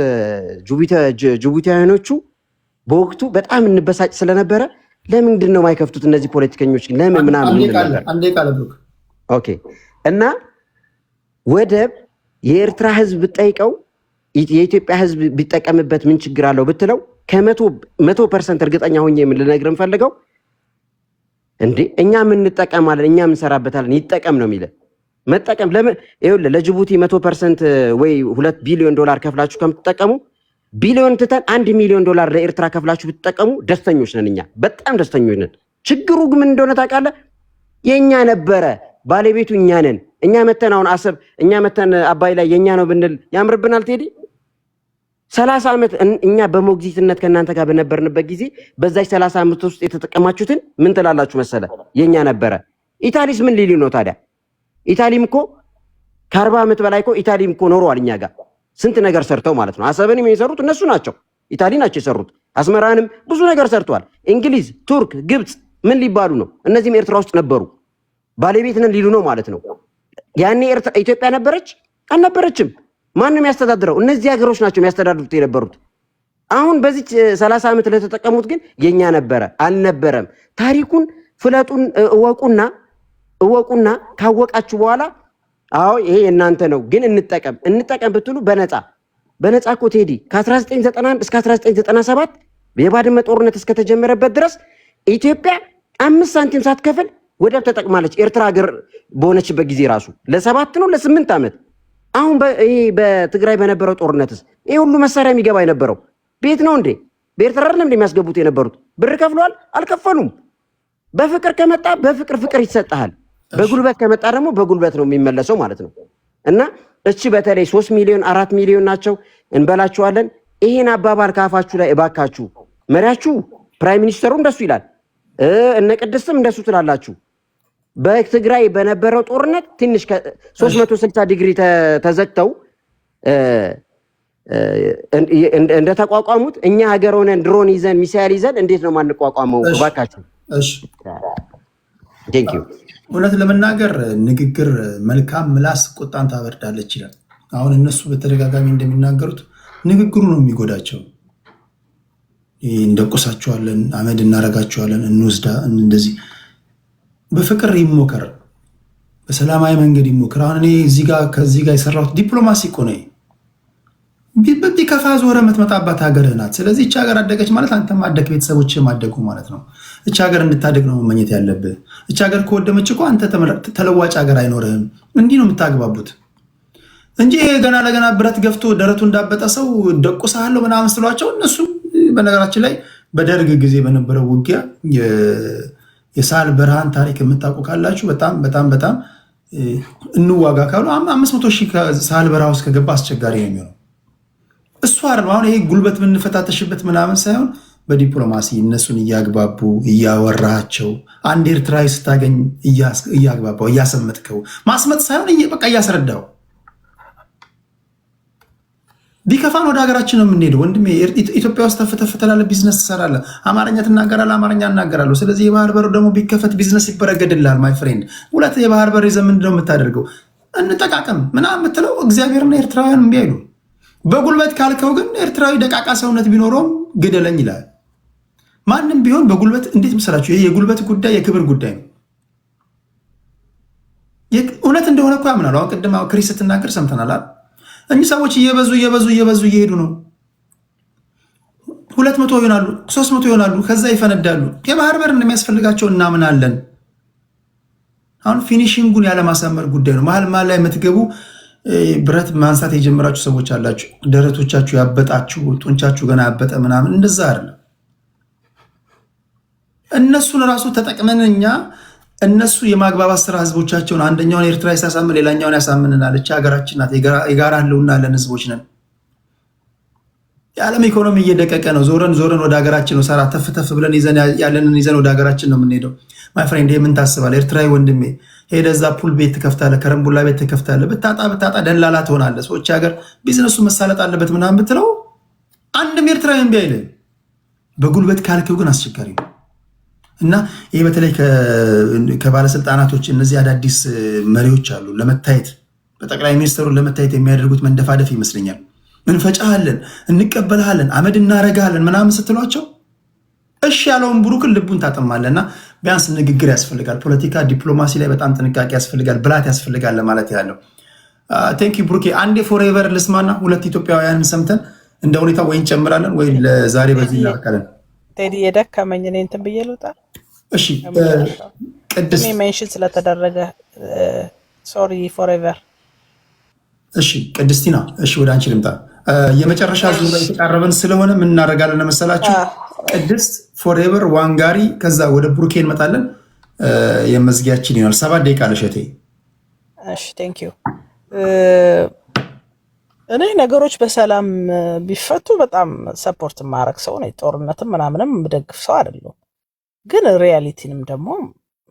ጅቡቲያኖቹ በወቅቱ በጣም እንበሳጭ ስለነበረ ለምንድን ነው የማይከፍቱት እነዚህ ፖለቲከኞች ለምን ምናምን ኦኬ። እና ወደብ የኤርትራ ህዝብ ብጠይቀው የኢትዮጵያ ህዝብ ቢጠቀምበት ምን ችግር አለው ብትለው ከ100% እርግጠኛ ሆኜ ልነግርህ የምፈልገው እንዴ እኛ ምን እንጠቀማለን እኛ ምን እንሰራበታለን ይጠቀም ነው የሚለ መጠቀም ለምን ይኸውልህ ለጅቡቲ 100% ወይ 2 ቢሊዮን ዶላር ከፍላችሁ ከምትጠቀሙ ቢሊዮን ትተን 1 ሚሊዮን ዶላር ለኤርትራ ከፍላችሁ ብትጠቀሙ ደስተኞች ነን። እኛ በጣም ደስተኞች ነን። ችግሩ ግን ምን እንደሆነ ታውቃለህ? የኛ ነበረ ባለቤቱ እኛ ነን። እኛ መተን አሁን አሰብ እኛ መተን አባይ ላይ የኛ ነው ብንል ያምርብናል ቴዲ? 30 ዓመት እኛ በሞግዚትነት ከእናንተ ጋር በነበርንበት ጊዜ በዛች 30 ዓመት ውስጥ የተጠቀማችሁትን ምን ትላላችሁ መሰለ? የኛ ነበረ። ኢታሊስ ምን ሊሉ ነው ታዲያ? ኢታሊም እኮ ከ40 ዓመት በላይ እኮ ኢታሊም እኮ ኖረዋል እኛ ጋር ስንት ነገር ሰርተው ማለት ነው። አሰብንም የሰሩት እነሱ ናቸው፣ ኢታሊ ናቸው የሰሩት። አስመራንም ብዙ ነገር ሰርተዋል። እንግሊዝ፣ ቱርክ፣ ግብፅ ምን ሊባሉ ነው? እነዚህም ኤርትራ ውስጥ ነበሩ። ባለቤት ነን ሊሉ ነው ማለት ነው። ያኔ ኢትዮጵያ ነበረች? አልነበረችም። ማንም ያስተዳድረው እነዚህ ሀገሮች ናቸው የሚያስተዳድሩት የነበሩት። አሁን በዚህ 30 ዓመት ለተጠቀሙት ግን የኛ ነበረ አልነበረም። ታሪኩን ፍለጡን እወቁና ካወቃችሁ በኋላ አዎ ይሄ የእናንተ ነው ግን እንጠቀም ብትሉ በነፃ እኮ ቴዲ ከ1991 እስከ 1997 የባድመ ጦርነት እስከተጀመረበት ድረስ ኢትዮጵያ 5 ሳንቲም ሳትከፍል ወደብ ተጠቅማለች። ኤርትራ ሀገር በሆነችበት ጊዜ ራሱ ለ7 ነው ለ8 ዓመት። አሁን ይሄ በትግራይ በነበረው ጦርነትስ ይሄ ሁሉ መሳሪያ የሚገባ የነበረው ቤት ነው እንዴ? በኤርትራ አይደለም እንደሚያስገቡት የነበሩት? ብር ከፍለዋል? አልከፈሉም። በፍቅር ከመጣ በፍቅር ይሰጣል። በጉልበት ከመጣ ደግሞ በጉልበት ነው የሚመለሰው ማለት ነው። እና እቺ በተለይ 3 ሚሊዮን 4 ሚሊዮን ናቸው እንበላቸዋለን። ይሄን አባባል ካፋችሁ ላይ እባካችሁ መሪያችሁ ፕራይም ሚኒስተሩ እንደሱ ይላል፣ እነ ቅድስትም እንደሱ ትላላችሁ። በትግራይ በነበረው ጦርነት ትንሽ 360 ዲግሪ ተዘግተው እንደተቋቋሙት እኛ ሀገር ሆነን ድሮን ይዘን ሚሳይል ይዘን እንዴት ነው ማንቋቋመው? እባካችሁ። ቴንክ ዩ። እውነት ለመናገር ንግግር መልካም ምላስ ቁጣን ታበርዳለች ይላል። አሁን እነሱ በተደጋጋሚ እንደሚናገሩት ንግግሩ ነው የሚጎዳቸው። እንደቆሳቸዋለን፣ አመድ እናረጋቸዋለን፣ እንወስዳ እንደዚህ በፍቅር ይሞከር፣ በሰላማዊ መንገድ ይሞከር። አሁን እኔ ከዚህ ጋር የሰራሁት ዲፕሎማሲ እኮ ነው። ቢከፋ ዞረ የምትመጣባት ሀገርህ ናት። ስለዚህ እች ሀገር አደገች ማለት አንተ ማደግ ቤተሰቦች ማደጉ ማለት ነው። እች ሀገር እንድታደግ ነው መመኘት ያለብህ። እች ሀገር ከወደመች እኮ አንተ ተለዋጭ ሀገር አይኖርህም። እንዲህ ነው የምታግባቡት እንጂ ገና ለገና ብረት ገፍቶ ደረቱ እንዳበጠ ሰው ደቁሳለሁ ምናምን ስሏቸው እነሱ በነገራችን ላይ በደርግ ጊዜ በነበረው ውጊያ የሳህል በረሃን ታሪክ የምታውቁ ካላችሁ በጣም እንዋጋ ካሉ 500 ሺህ ሳህል በረሃ ውስጥ ከገባ አስቸጋሪ ነው የሚሆነው። እሱ አይደል አሁን ይሄ ጉልበት የምንፈታተሽበት ምናምን ሳይሆን በዲፕሎማሲ እነሱን እያግባቡ እያወራቸው፣ አንድ ኤርትራዊ ስታገኝ እያግባባው እያሰመጥከው፣ ማስመጥ ሳይሆን በቃ እያስረዳው። ቢከፋን ወደ ሀገራችን ነው የምንሄደው ወንድሜ። ኢትዮጵያ ውስጥ ተፍተፍ ትላለህ፣ ቢዝነስ ትሰራለህ፣ አማርኛ ትናገራለህ፣ አማርኛ እናገራለሁ። ስለዚህ የባህር በር ደግሞ ቢከፈት ቢዝነስ ይበረገድልሃል ማይ ፍሬንድ። ሁለት የባህር በር ይዘህ ምንድን ነው የምታደርገው? እንጠቃቀም ምናምን የምትለው እግዚአብሔርና ኤርትራውያን እምቢ አይሉ። በጉልበት ካልከው ግን ኤርትራዊ ደቃቃ ሰውነት ቢኖረውም ግደለኝ ይላል። ማንም ቢሆን በጉልበት እንዴት መሰላችሁ? ይሄ የጉልበት ጉዳይ የክብር ጉዳይ ነው። እውነት እንደሆነ እኮ ያምናሉ። አሁን ቅድም ክሪስ ስትናገር ሰምተናል። እኚህ ሰዎች እየበዙ እየሄዱ ነው። 200 ይሆናሉ፣ 300 ይሆናሉ፣ ከዛ ይፈነዳሉ። የባህር በር እንደሚያስፈልጋቸው እናምናለን። አሁን ፊኒሽንጉን ያለማሳመር ጉዳይ ነው። መሀል ላይ የምትገቡ ብረት ማንሳት የጀመራችሁ ሰዎች አላችሁ። ደረቶቻችሁ ያበጣችሁ፣ ጡንቻችሁ ገና ያበጠ ምናምን፣ እንደዛ አይደለም። እነሱን ራሱ ተጠቅመን እኛ እነሱ የማግባባት ስራ ህዝቦቻቸውን አንደኛውን ኤርትራ ሲያሳምን ሌላኛውን ያሳምንናል። እቺ ሀገራችን ናት። የጋራ ህልውና ያለን ህዝቦች ነን። የዓለም ኢኮኖሚ እየደቀቀ ነው። ዞረን ወደ ሀገራችን ነው ሰራ ተፍተፍ ብለን ያለንን ይዘን ወደ ሀገራችን ነው የምንሄደው። ማይ ፍሬንድ ይሄ ምን ታስባለህ? ኤርትራዊ ወንድሜ ሄደህ እዛ ፑል ቤት ትከፍታለህ፣ ከረምቡላ ቤት ትከፍታለህ። ብታጣ ደላላ ትሆናለህ። ሰዎች ሀገር ቢዝነሱ መሳለጥ አለበት ምናምን ብትለው አንድም ኤርትራዊ እምቢ አይልም። በጉልበት ካልከው ግን አስቸጋሪ ነው። እና ይህ በተለይ ከባለስልጣናቶች እነዚህ አዳዲስ መሪዎች አሉ ለመታየት በጠቅላይ ሚኒስትሩን ለመታየት የሚያደርጉት መንደፋደፍ ይመስለኛል። እንፈጫሃለን፣ እንቀበልሃለን፣ አመድ እናረጋለን ምናምን ስትሏቸው እሺ ያለውን ብሩክን ልቡን ታጠማለና ቢያንስ ንግግር ያስፈልጋል። ፖለቲካ ዲፕሎማሲ ላይ በጣም ጥንቃቄ ያስፈልጋል፣ ብላት ያስፈልጋል ለማለት ያለው። ቴንክ ዩ ብሩኬ። አንዴ ፎሬቨር ልስማና ሁለት ኢትዮጵያውያንን ሰምተን እንደ ሁኔታ ወይ እንጨምራለን ወይ ለዛሬ በዚህ እናበቃለን። ቴዲ የደከመኝ እኔ እንትን ብዬ ልውጣ። እሺ ቅድስት ሜንሽን ስለተደረገ ሶሪ ፎሬቨር። እሺ ቅድስቲና፣ እሺ ወደ አንቺ ልምጣ። የመጨረሻ ዙር ላይ የተቃረበን ስለሆነ ምን እናደርጋለን መሰላችሁ? ቅድስት ፎሬቨር ዋንጋሪ፣ ከዛ ወደ ብሩኬ እንመጣለን። የመዝጊያችን ይሆናል። 7 ደቂቃ ለሸቴ። እሺ ቴንክ ዩ። እኔ ነገሮች በሰላም ቢፈቱ በጣም ሰፖርት ማድረግ ሰው ነኝ። ጦርነትም ምናምንም የምደግፍ ሰው አይደለሁም። ግን ሪያሊቲንም ደግሞ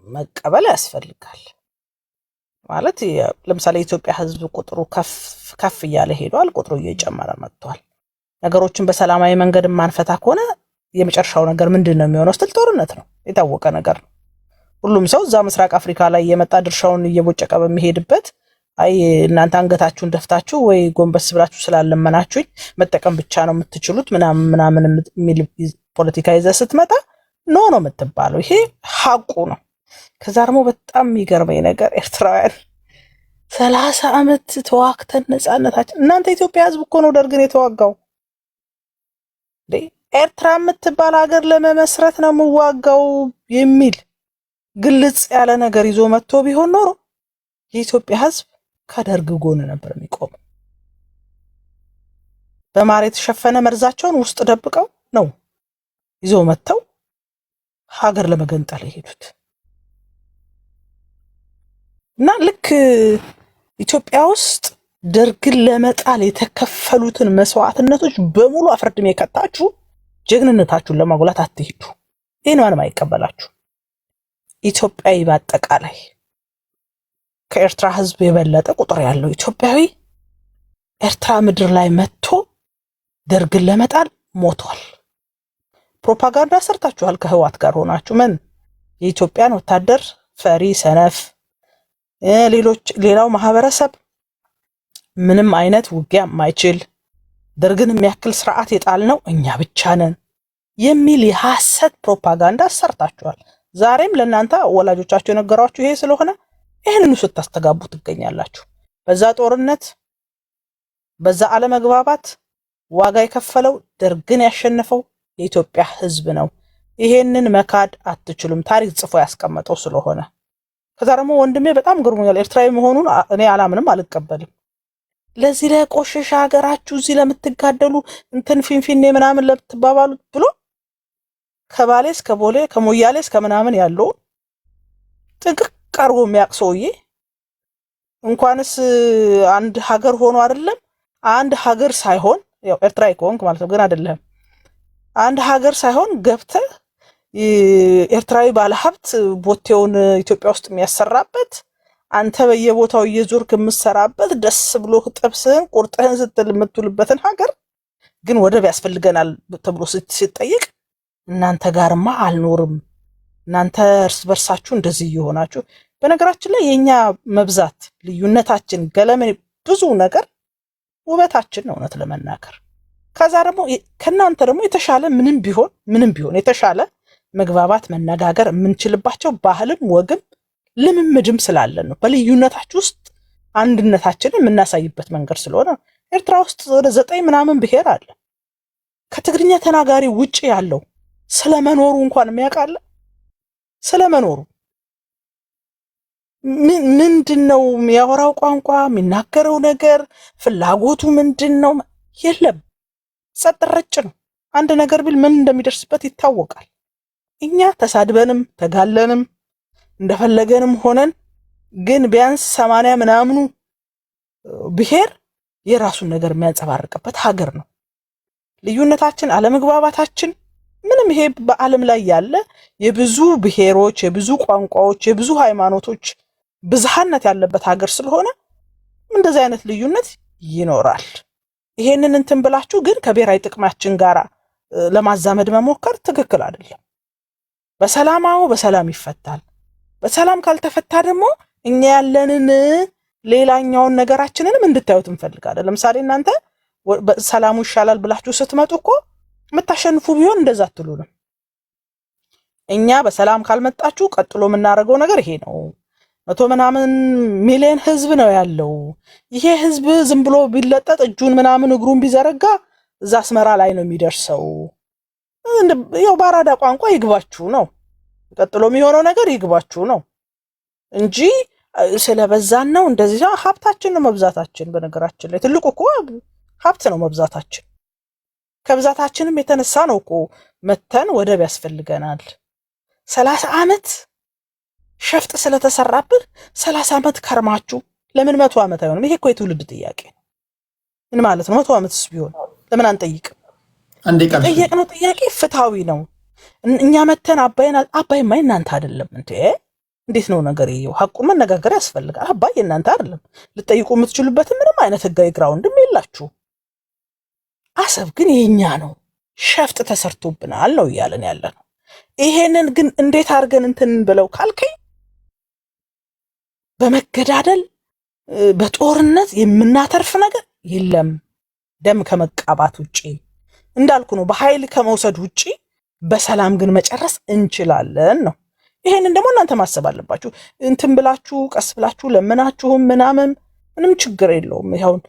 መቀበል ያስፈልጋል። ማለት ለምሳሌ የኢትዮጵያ ሕዝብ ቁጥሩ ከፍ እያለ ሄዷል። ቁጥሩ እየጨመረ መጥቷል። ነገሮችን በሰላማዊ መንገድ ማንፈታ ከሆነ የመጨረሻው ነገር ምንድነው የሚሆነው? ስትል ጦርነት ነው። የታወቀ ነገር ነው። ሁሉም ሰው እዛ ምስራቅ አፍሪካ ላይ የመጣ ድርሻውን እየቦጨቀ በሚሄድበት አይ እናንተ አንገታችሁን ደፍታችሁ ወይ ጎንበስ ብላችሁ ስላለመናችሁኝ መጠቀም ብቻ ነው የምትችሉት ምናምን የሚል ፖለቲካ ይዘህ ስትመጣ ኖ ነው የምትባለው። ይሄ ሀቁ ነው። ከዛ ደግሞ በጣም የሚገርመኝ ነገር ኤርትራውያን 30 ዓመት ተዋክተን ነፃነታችን። እናንተ ኢትዮጵያ ህዝብ እኮ ነው ደርግን የተዋጋው። ኤርትራ የምትባል ሀገር ለመመስረት ነው የምዋጋው የሚል ግልጽ ያለ ነገር ይዞ መጥቶ ቢሆን ኖሮ የኢትዮጵያ ህዝብ ከደርግ ጎን ነበር የሚቆም። በማር የተሸፈነ መርዛቸውን ውስጥ ደብቀው ነው ይዞ መጥተው ሀገር ለመገንጠል የሄዱት። እና ልክ ኢትዮጵያ ውስጥ ደርግን ለመጣል የተከፈሉትን መስዋዕትነቶች በሙሉ አፍርድሜ የከታችሁ ጀግንነታችሁን ለማጉላት አትሄዱ። ይህን ማንም አይቀበላችሁ። ኢትዮጵያዊ በአጠቃላይ ከኤርትራ ህዝብ የበለጠ ቁጥር ያለው ኢትዮጵያዊ ኤርትራ ምድር ላይ መጥቶ ደርግን ለመጣል ሞቷል። ፕሮፓጋንዳ ሰርታችኋል ከህዋት ጋር ሆናችሁ። ምን የኢትዮጵያን ወታደር ፈሪ ሰነፍ፣ ሌላው ማህበረሰብ ምንም አይነት ውጊያ ማይችል ደርግን የሚያክል ስርዓት የጣልነው እኛ ብቻ ነን የሚል የሐሰት ፕሮፓጋንዳ ሰርታችኋል። ዛሬም ለእናንተ ወላጆቻችሁ የነገሯችሁ ይሄ ስለሆነ ይህንኑ ስታስተጋቡ ትገኛላችሁ። በዛ ጦርነት በዛ አለመግባባት ዋጋ የከፈለው ደርግን ያሸነፈው የኢትዮጵያ ህዝብ ነው። ይሄንን መካድ አትችሉም፣ ታሪክ ጽፎ ያስቀመጠው ስለሆነ። ከዛ ደግሞ ወንድሜ በጣም ግርሞኛል። ኤርትራዊ መሆኑን እኔ አላምንም፣ አልቀበልም። ለዚህ ለቆሸሻ ሀገራችሁ እዚህ ለምትጋደሉ እንትን ፊንፊኔ ምናምን ለምትባባሉ ብሎ ከባሌ እስከ ቦሌ ከሞያሌ እስከ ምናምን ያለው ጥንቅቅ አርጎ የሚያውቅ ሰውዬ እንኳንስ አንድ ሀገር ሆኖ አይደለም አንድ ሀገር ሳይሆን ያው ኤርትራዊ ከሆንክ ማለት ነው፣ ግን አይደለም አንድ ሀገር ሳይሆን ገብተህ ኤርትራዊ ባለሀብት ቦቴውን ኢትዮጵያ ውስጥ የሚያሰራበት አንተ በየቦታው እየዞርክ የምትሰራበት ደስ ብሎ ጥብስህን ቁርጥህን ስትል የምትውልበትን ሀገር ግን ወደብ ያስፈልገናል ተብሎ ሲጠይቅ እናንተ ጋርማ አልኖርም፣ እናንተ እርስ በርሳችሁ እንደዚህ እየሆናችሁ። በነገራችን ላይ የኛ መብዛት ልዩነታችን ገለመኔ ብዙ ነገር ውበታችን ነው እውነት ለመናገር። ከዛ ደግሞ ከናንተ ደግሞ የተሻለ ምንም ቢሆን የተሻለ መግባባት መነጋገር የምንችልባቸው ባህልም ወግም ልምምድም ስላለን ነው። በልዩነታችሁ ውስጥ አንድነታችንን የምናሳይበት መንገድ ስለሆነ ኤርትራ ውስጥ ወደ 9 ምናምን ብሔር አለ። ከትግርኛ ተናጋሪ ውጪ ያለው ስለመኖሩ እንኳን የሚያውቃለ ስለመኖሩ ምንድነው የሚያወራው ቋንቋ የሚናገረው ነገር ፍላጎቱ ምንድነው? የለም፣ ጸጥ ረጭ ነው። አንድ ነገር ቢል ምን እንደሚደርስበት ይታወቃል። እኛ ተሳድበንም ተጋለንም እንደፈለገንም ሆነን ግን ቢያንስ 80 ምናምኑ ብሔር የራሱን ነገር የሚያንጸባርቅበት ሀገር ነው። ልዩነታችን አለመግባባታችን ምንም ይሄ በዓለም ላይ ያለ የብዙ ብሔሮች የብዙ ቋንቋዎች የብዙ ሃይማኖቶች ብዝሃነት ያለበት ሀገር ስለሆነ እንደዚህ አይነት ልዩነት ይኖራል። ይሄንን እንትን ብላችሁ ግን ከብሔራዊ ጥቅማችን ጋር ለማዛመድ መሞከር ትክክል አይደለም። በሰላም ይፈታል። በሰላም ካልተፈታ ደግሞ እኛ ያለንን ሌላኛውን ነገራችንንም እንድታዩት እንፈልጋለን። ለምሳሌ እናንተ ሰላሙ ይሻላል ብላችሁ ስትመጡ እኮ የምታሸንፉ ቢሆን እንደዛ አትሉንም። እኛ በሰላም ካልመጣችሁ ቀጥሎ የምናደርገው ነገር ይሄ ነው። 100 ምናምን ሚሊዮን ህዝብ ነው ያለው። ይሄ ህዝብ ዝም ብሎ ቢለጠጥ እጁን ምናምን እግሩን ቢዘረጋ እዛ አስመራ ላይ ነው የሚደርሰው። ያው ባራዳ ቋንቋ ይግባችሁ ነው። ቀጥሎ የሚሆነው ነገር ይግባችሁ ነው እንጂ ስለበዛን ነው እንደዚህ። ሀብታችን ነው መብዛታችን። በነገራችን ላይ ትልቁ እኮ ሀብት ነው መብዛታችን። ከብዛታችንም የተነሳ ነው እኮ መተን ወደብ ያስፈልገናል። 30 ዓመት ሸፍጥ ስለተሰራብህ 30 ዓመት ከርማችሁ ለምን 100 ዓመት አይሆንም? ይሄ እኮ የትውልድ ጥያቄ ነው። ምን ማለት ነው? 100 ዓመትስ ቢሆን ለምን አንጠይቅም? ጠየቅነው ጥያቄ ፍትሃዊ ነው። እኛ መተን አባይማ እናንተ አይደለም እንዴ? እንዴት ነው ነገር? ይሄው ሐቁን መነጋገር ያስፈልጋል። አባይ እናንተ አይደለም። ልጠይቁ የምትችሉበት ምንም አይነት ህጋዊ ግራውንድም የላችሁ። አሰብ ግን የኛ ነው፣ ሸፍጥ ተሰርቶብናል ነው እያለን ያለ ነው። ይሄንን ግን እንዴት አድርገን እንትን ብለው ካልከኝ በመገዳደል በጦርነት የምናተርፍ ነገር የለም። ደም ከመቃባት ውጪ እንዳልኩ ነው፣ በኃይል ከመውሰድ ውጪ በሰላም ግን መጨረስ እንችላለን ነው። ይሄንን ደግሞ እናንተ ማሰብ አለባችሁ። እንትን ብላችሁ ቀስ ብላችሁ ለምናችሁም ምናምን ምንም ችግር የለውም። ይሁን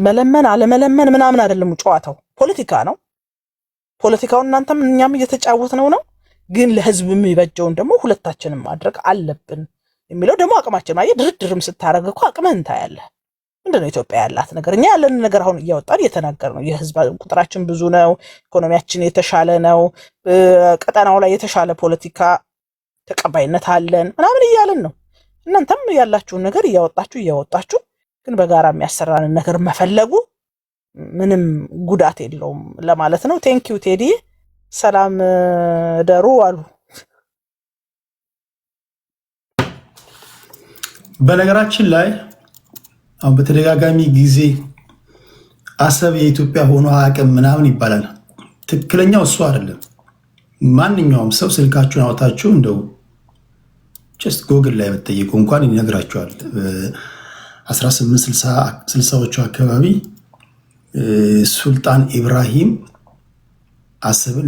መለመን አለመለመን ምናምን አይደለም ጨዋታው፣ ፖለቲካ ነው። ፖለቲካውን እናንተም እኛም እየተጫወትነው ነው። ግን ለህዝብ የሚበጀውን ደግሞ ሁለታችንም ማድረግ አለብን የሚለው ደግሞ አቅማችን ማለት ድርድርም ስታረግ እኮ አቅመን ታያለህ። ምንድነው ኢትዮጵያ ያላት ነገር? እኛ ያለን ነገር አሁን እያወጣን እየተናገር ነው። የህዝብ ቁጥራችን ብዙ ነው፣ ኢኮኖሚያችን የተሻለ ነው፣ ቀጠናው ላይ የተሻለ ፖለቲካ ተቀባይነት አለን ምናምን እያለን ነው። እናንተም ያላችሁን ነገር እያወጣችሁ ግን በጋራ የሚያሰራንን ነገር መፈለጉ ምንም ጉዳት የለውም ለማለት ነው። ቴንኪው ቴዲ። ሰላም ደሩ አሉ። በነገራችን ላይ አሁን በተደጋጋሚ ጊዜ አሰብ የኢትዮጵያ ሆኖ አቅም ምናምን ይባላል። ትክክለኛው እሱ አይደለም። ማንኛውም ሰው ስልካችሁን አውጣችሁ እንደው ጀስት ጎግል ላይ ብትጠይቁ እንኳን ይነግራችኋል። 1860ዎቹ አካባቢ ሱልጣን ኢብራሂም አሰብን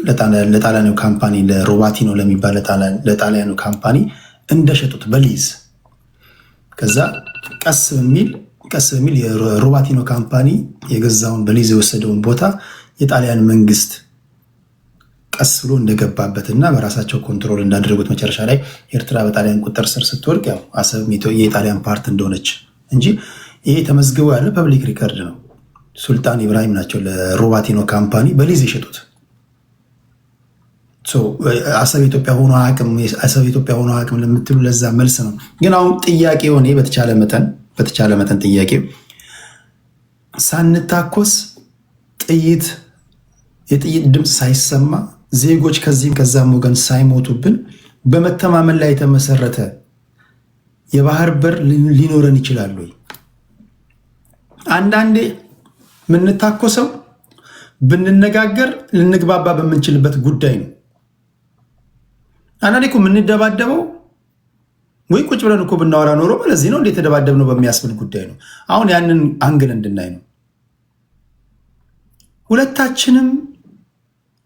ለጣሊያናዊ ካምፓኒ ለሮባቲኖ ለሚባል ለጣሊያኑ ካምፓኒ እንደሸጡት በሊዝ ከዛ ቀስ በሚል የሮባቲኖ ካምፓኒ የገዛውን በሊዝ የወሰደውን ቦታ የጣሊያን መንግስት ቀስ ብሎ እንደገባበትና በራሳቸው ኮንትሮል እንዳደረጉት መጨረሻ ላይ ኤርትራ በጣሊያን ቁጥጥር ስር ስትወድቅ ያው አሰብ የጣሊያን ፓርት እንደሆነች እንጂ ይሄ ተመዝግቦ ያለ ፐብሊክ ሪከርድ ነው። ሱልጣን ኢብራሂም ናቸው ለሮባቲኖ ካምፓኒ በሊዝ የሸጡት። አሰብ ኢትዮጵያ ሆኖ አቅም ለምትሉ ለዛ መልስ ነው። ግን አሁን ጥያቄ ሆኔ በተቻለ መጠን ጥያቄ ሳንታኮስ የጥይት ድምፅ ሳይሰማ ዜጎች ከዚህም ከዛም ወገን ሳይሞቱብን በመተማመን ላይ የተመሰረተ የባህር በር ሊኖረን ይችላል ወይ? አንዳንዴ የምንታኮሰው ብንነጋገር ልንግባባ በምንችልበት ጉዳይ ነው። አንዳንዴ እኮ የምንደባደበው ወይ ቁጭ ብለን እኮ ብናወራ ኖሮ ለዚህ ነው እንዴት ተደባደብ ነው በሚያስብል ጉዳይ ነው። አሁን ያንን አንግል እንድናይ ነው። ሁለታችንም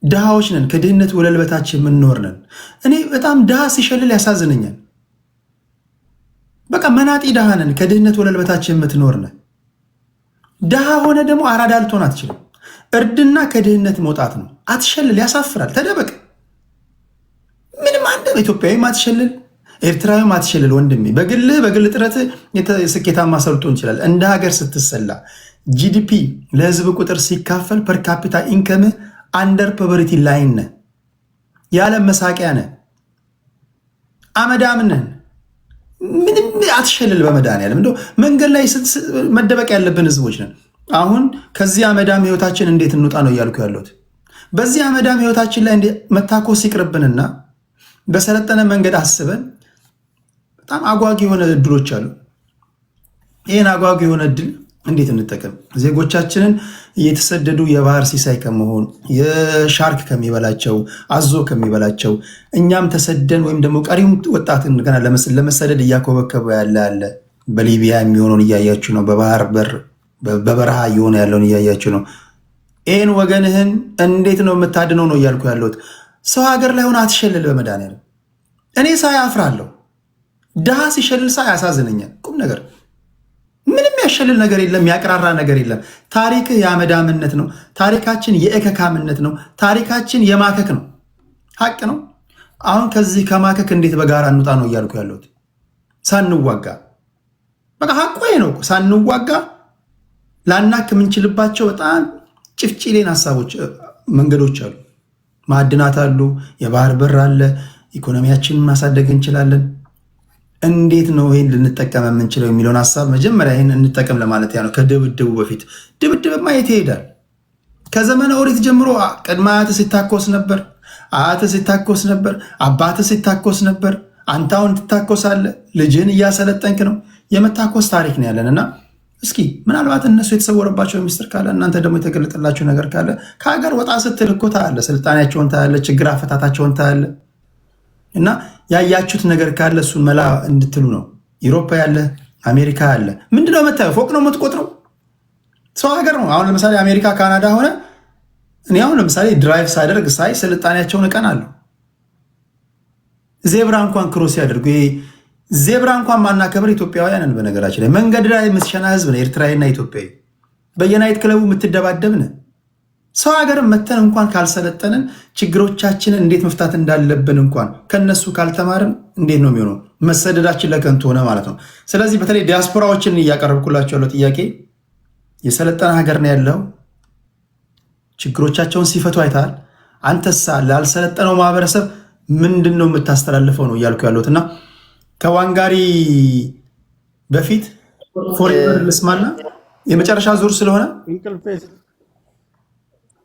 ድሃዎች ነን። ከድህነት ወለል በታች የምንኖር ነን። እኔ በጣም ድሃ ሲሸልል ያሳዝነኛል። በቃ መናጢ ድሃ ነን። ከድህነት ወለል በታች የምትኖር ነን። ድሃ ሆነ ደግሞ አራዳ ልትሆን አትችልም። እርድና ከድህነት መውጣት ነው። አትሸልል፣ ያሳፍራል። ተደበቅ። ምንም አንድ ኢትዮጵያዊም አትሸልል፣ ኤርትራዊም አትሸልል። ወንድሜ በግል ጥረት ስኬታማ ሰው ልትሆን ይችላል። እንደ ሀገር ስትሰላ ጂዲፒ ለህዝብ ቁጥር ሲካፈል ፐር ካፒታ ኢንከም አንደር ፖቨርቲ ላይን ነህ። የዓለም መሳቂያ ነህ። አመዳም ነን። ምንም አትሸልል። በመድኃኒዓለም እንደው መንገድ ላይ መደበቅ ያለብን ህዝቦች ነን። አሁን ከዚህ አመዳም ህይወታችን እንዴት እንውጣ ነው እያልኩ ያለሁት። በዚህ አመዳም ህይወታችን ላይ መታኮስ ይቅርብንና በሰለጠነ መንገድ አስበን በጣም አጓጊ የሆነ እድሎች አሉ። ይህን አጓጊ የሆነ እድል እንዴት እንጠቀም? ዜጎቻችንን እየተሰደዱ የባህር ሲሳይ ከመሆን የሻርክ ከሚበላቸው አዞ ከሚበላቸው እኛም ተሰደን ወይም ደግሞ ቀሪም ወጣትን ገና ለመሰደድ እያኮበከበ ያለ በሊቢያ የሚሆነውን እያያችሁ ነው። በባህር በር በበረሃ እየሆነ ያለውን እያያችሁ ነው። ይህን ወገንህን እንዴት ነው የምታድነው ነው እያልኩ ያለሁት። ሰው ሀገር ላይ ሆነ አትሸልል። በመድኃኒዓለም እኔ ሳይ አፍራለሁ። ድሃ ሲሸልል ሳይ ያሳዝነኛል። ቁም ነገር ምንም ያሸልል ነገር የለም፣ ያቅራራ ነገር የለም። ታሪክህ የአመዳምነት ነው። ታሪካችን የእከካምነት ነው። ታሪካችን የማከክ ነው። ሀቅ ነው። አሁን ከዚህ ከማከክ እንዴት በጋራ እንውጣ ነው እያልኩ ያለሁት። ሳንዋጋ በቃ ሀቁ ነው። ሳንዋጋ ላናክ የምንችልባቸው በጣም ጭፍጭሌን ሀሳቦች መንገዶች አሉ። ማዕድናት አሉ፣ የባህር በር አለ፣ ኢኮኖሚያችንን ማሳደግ እንችላለን። እንዴት ነው ይህን ልንጠቀም የምንችለው የሚለውን ሀሳብ መጀመሪያ ይህን እንጠቀም ለማለት ነው። ከድብድቡ በፊት ድብድብማ የት ይሄዳል? ከዘመነ ኦሪት ጀምሮ ቅድመ አያትህ ሲታኮስ ነበር፣ አያትህ ሲታኮስ ነበር፣ አባትህ ሲታኮስ ነበር። አንተ አሁን ትታኮሳለህ። ልጅህን እያሰለጠንክ ነው። የመታኮስ ታሪክ ነው ያለን እና እስኪ ምናልባት እነሱ የተሰወረባቸው ሚስጥር ካለ እናንተ ደግሞ የተገለጠላቸው ነገር ካለ ከሀገር ወጣ ስትል እኮ ታያለህ። ስልጣኔያቸውን ታያለህ፣ ችግር አፈታታቸውን ታያለህ። እና ያያችሁት ነገር ካለ እሱን መላ እንድትሉ ነው። ኢሮፓ ያለ አሜሪካ ያለ ምንድነው የምታየው? ፎቅ ነው የምትቆጥረው? ሰው ሀገር ነው። አሁን ለምሳሌ አሜሪካ ካናዳ ሆነ እኔ አሁን ለምሳሌ ድራይቭ ሳደርግ ሳይ ስልጣኔያቸውን እቀናለሁ። ዜብራ እንኳን ክሮስ ያደርጉ ዜብራ እንኳን ማናከብር ኢትዮጵያውያንን በነገራችን ላይ መንገድ ላይ የምትሸና ህዝብ ነው ኤርትራዊና ኢትዮጵያዊ። በየናይት ክለቡ የምትደባደብን ሰው ሀገር መተን እንኳን ካልሰለጠንን ችግሮቻችንን እንዴት መፍታት እንዳለብን እንኳን ከነሱ ካልተማርን እንዴት ነው የሚሆነው? መሰደዳችን ለከንቱ ሆነ ማለት ነው። ስለዚህ በተለይ ዲያስፖራዎችን እያቀረብኩላቸው ያለው ጥያቄ የሰለጠነ ሀገር ነው ያለው፣ ችግሮቻቸውን ሲፈቱ አይተሃል። አንተሳ ላልሰለጠነው ማህበረሰብ ምንድን ነው የምታስተላልፈው ነው እያልኩ ያለሁት እና ከዋንጋሪ በፊት ፎሬቨር ልስማና የመጨረሻ ዙር ስለሆነ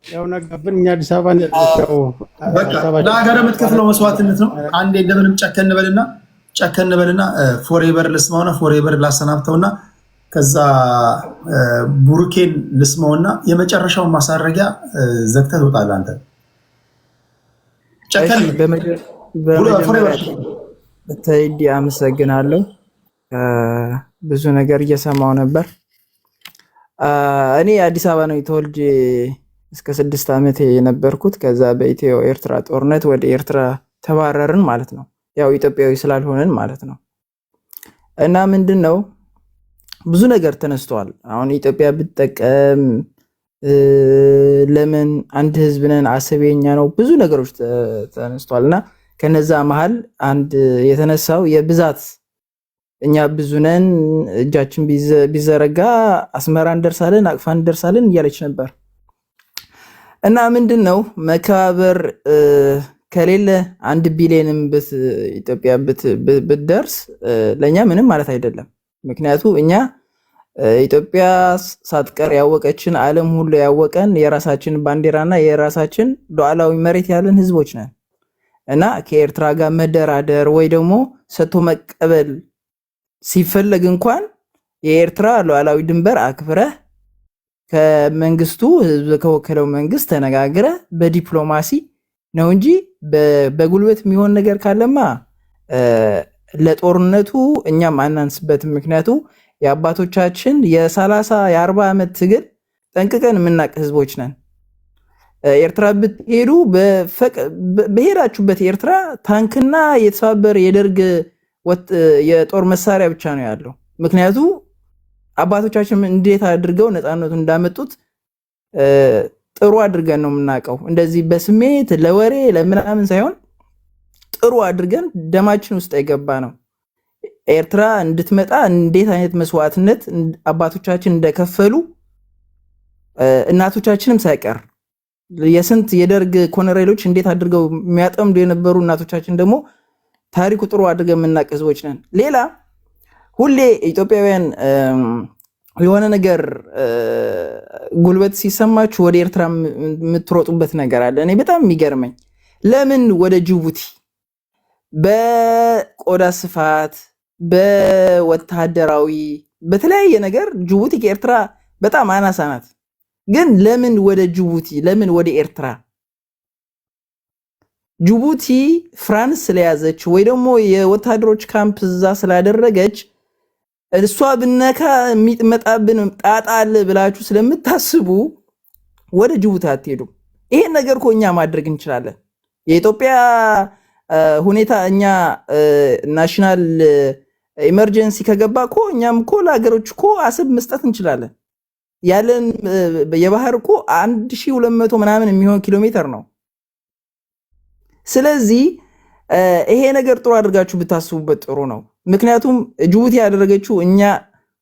ያው ነገብን እኛ አዲስ አበባ ለሀገር የምትከፍለው መስዋዕትነት ነው። አንዴ እንደምንም ጨከን በልና ፎሬቨር ልስማውና ፎሬቨር ላሰናብተውና ከዛ ቡሩኬን ልስማውና የመጨረሻውን ማሳረጊያ ዘግተህ ትወጣለህ አንተ። ጨከን ተይዲ አመሰግናለሁ። ብዙ ነገር እየሰማው ነበር። እኔ አዲስ አበባ ነው ተወልጄ እስከ 6 ዓመት የነበርኩት። ከዛ በኢትዮ ኤርትራ ጦርነት ወደ ኤርትራ ተባረርን ማለት ነው። ያው ኢትዮጵያዊ ስላልሆነን ማለት ነው። እና ምንድነው ብዙ ነገር ተነስቷል። አሁን ኢትዮጵያ ብትጠቀም ለምን አንድ ህዝብ ነን፣ አሰበኛ ነው፣ ብዙ ነገሮች ተነስቷልና ከነዛ መሃል አንድ የተነሳው የብዛት እኛ ብዙ ነን፣ እጃችን ቢዘረጋ አስመራ እንደርሳለን፣ አቅፋ እንደርሳለን እያለች ነበር። እና ምንድነው መከባበር ከሌለ 1 ቢሊዮንም ኢትዮጵያ ብትደርስ ለኛ ምንም ማለት አይደለም። ምክንያቱ እኛ ኢትዮጵያ ሳትቀር ያወቀችን ዓለም ሁሉ ያወቀን የራሳችን ባንዲራና የራሳችን ሉዓላዊ መሬት ያለን ህዝቦች ነን። እና ከኤርትራ ጋር መደራደር ወይ ደግሞ ሰጥቶ መቀበል ሲፈለግ እንኳን የኤርትራ ሉዓላዊ ድንበር አክብረህ ከመንግስቱ ህዝብ ከወከለው መንግስት ተነጋግረ በዲፕሎማሲ ነው እንጂ በጉልበት የሚሆን ነገር ካለማ ለጦርነቱ እኛም አናንስበትም። ምክንያቱ የአባቶቻችን የ30 የ40 ዓመት ትግል ጠንቅቀን የምናቅ ህዝቦች ነን። ኤርትራ ብትሄዱ በሄዳችሁበት ኤርትራ ታንክና የተሰባበረ የደርግ የጦር መሳሪያ ብቻ ነው ያለው። ምክንያቱ አባቶቻችን እንዴት አድርገው ነፃነቱን እንዳመጡት ጥሩ አድርገን ነው የምናውቀው። እንደዚህ በስሜት ለወሬ ለምናምን ሳይሆን ጥሩ አድርገን ደማችን ውስጥ የገባ ነው። ኤርትራ እንድትመጣ እንዴት አይነት መስዋዕትነት አባቶቻችን እንደከፈሉ እናቶቻችንም ሳይቀር የስንት የደርግ ኮሎኔሎች እንዴት አድርገው የሚያጠምዱ የነበሩ እናቶቻችን ደግሞ ታሪኩ ጥሩ አድርገን የምናውቅ ህዝቦች ነን። ሌላ ሁሌ ኢትዮጵያውያን የሆነ ነገር ጉልበት ሲሰማችሁ ወደ ኤርትራ የምትሮጡበት ነገር አለ። እኔ በጣም የሚገርመኝ ለምን ወደ ጅቡቲ በቆዳ ስፋት በወታደራዊ በተለያየ ነገር ጅቡቲ ከኤርትራ በጣም አናሳ ናት። ግን ለምን ወደ ጅቡቲ ለምን ወደ ኤርትራ? ጅቡቲ ፍራንስ ስለያዘች ወይ ደግሞ የወታደሮች ካምፕ እዛ ስላደረገች እሷ ብነካ የሚመጣብን ጣጣ አለ ብላችሁ ስለምታስቡ ወደ ጅቡቲ አትሄዱም። ይሄን ነገር እኮ እኛ ማድረግ እንችላለን። የኢትዮጵያ ሁኔታ እኛ ናሽናል ኢመርጀንሲ ከገባ እኮ እኛም እኮ ለሀገሮች እኮ አሰብ መስጠት እንችላለን። ያለን የባህር እኮ 1200 ምናምን የሚሆን ኪሎ ሜትር ነው። ስለዚህ ይሄ ነገር ጥሩ አድርጋችሁ ብታስቡበት ጥሩ ነው። ምክንያቱም ጅቡቲ ያደረገችው እኛ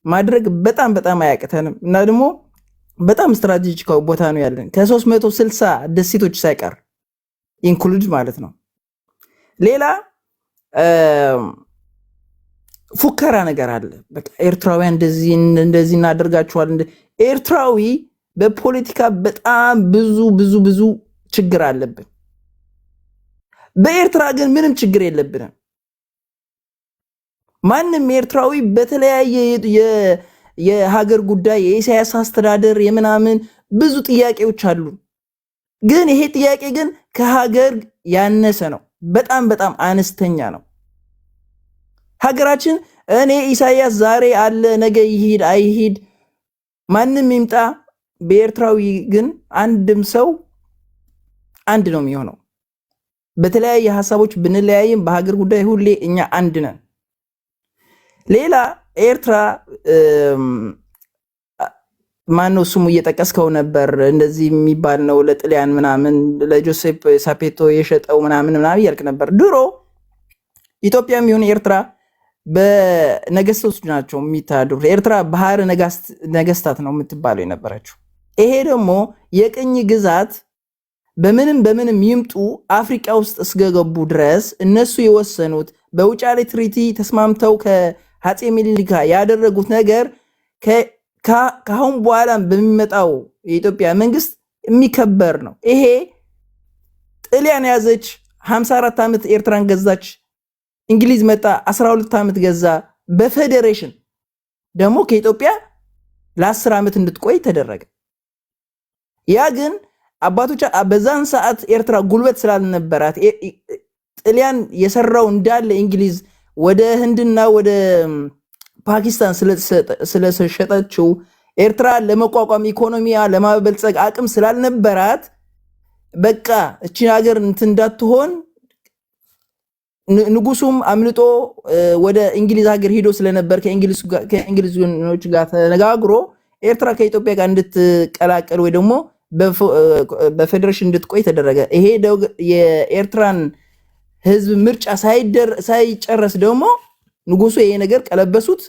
ማድረግ በጣም በጣም አያቅተንም እና ደግሞ በጣም ስትራቴጂካዊ ቦታ ነው ያለን ከ360 ደሴቶች ሳይቀር ኢንክሉድ ማለት ነው። ሌላ ፉከራ ነገር አለ። በቃ ኤርትራውያን እንደዚህ እናደርጋቸዋል። ኤርትራዊ በፖለቲካ በጣም ብዙ ችግር አለብን። በኤርትራ ግን ምንም ችግር የለብንም። ማንም ኤርትራዊ በተለያየ የሀገር ጉዳይ የኢሳያስ አስተዳደር የምናምን ብዙ ጥያቄዎች አሉ። ግን ይሄ ጥያቄ ግን ከሀገር ያነሰ ነው። በጣም አነስተኛ ነው። ሀገራችን እኔ ኢሳያስ ዛሬ አለ ነገ ይሂድ አይሂድ ማንም ይምጣ፣ በኤርትራዊ ግን አንድም ሰው አንድ ነው የሚሆነው። በተለያየ ሀሳቦች ብንለያይም በሀገር ጉዳይ ሁሌ እኛ አንድ ነን። ሌላ ኤርትራ ማነው ስሙ እየጠቀስከው ነበር እንደዚህ የሚባል ነው ለጥሊያን ምናምን ለጆሴፕ ሳፔቶ የሸጠው ምናምን እያልክ ነበር። ድሮ ኢትዮጵያም ይሁን ኤርትራ በነገስቶች ናቸው የሚታደሩ። ኤርትራ ባህር ነገስታት ነው የምትባለው የነበረችው። ይሄ ደግሞ የቅኝ ግዛት በምንም ይምጡ አፍሪካ ውስጥ እስከገቡ ድረስ እነሱ የወሰኑት በውጫሌ ትሪቲ ተስማምተው ከአፄ ምኒልክ ያደረጉት ነገር ከአሁን በኋላ በሚመጣው የኢትዮጵያ መንግስት የሚከበር ነው። ይሄ ጣሊያን ያዘች 54 ዓመት ኤርትራን ገዛች። እንግሊዝ መጣ 12 ዓመት ገዛ። በፌዴሬሽን ደግሞ ከኢትዮጵያ ለ10 ዓመት እንድትቆይ ተደረገ። ያ ግን አባቶች በዛን ሰዓት ኤርትራ ጉልበት ስላልነበራት ጣሊያን የሰራው እንዳለ እንግሊዝ ወደ ህንድና ወደ ፓኪስታን ስለሸጠችው ኤርትራ ለመቋቋም ኢኮኖሚያ ለማበልጸግ አቅም ስላልነበራት በቃ እቺ ሀገር እንትን እንዳትሆን ንጉሱም አምልጦ ወደ እንግሊዝ ሀገር ሄዶ ስለነበር ከእንግሊዞች ጋር ተነጋግሮ ኤርትራ ከኢትዮጵያ ጋር እንድትቀላቀል ወይ ደግሞ በፌዴሬሽን እንድትቆይ ተደረገ። ይሄ የኤርትራን ህዝብ ምርጫ ሳይጨረስ ደግሞ ንጉሱ ይሄ ነገር ቀለበሱት።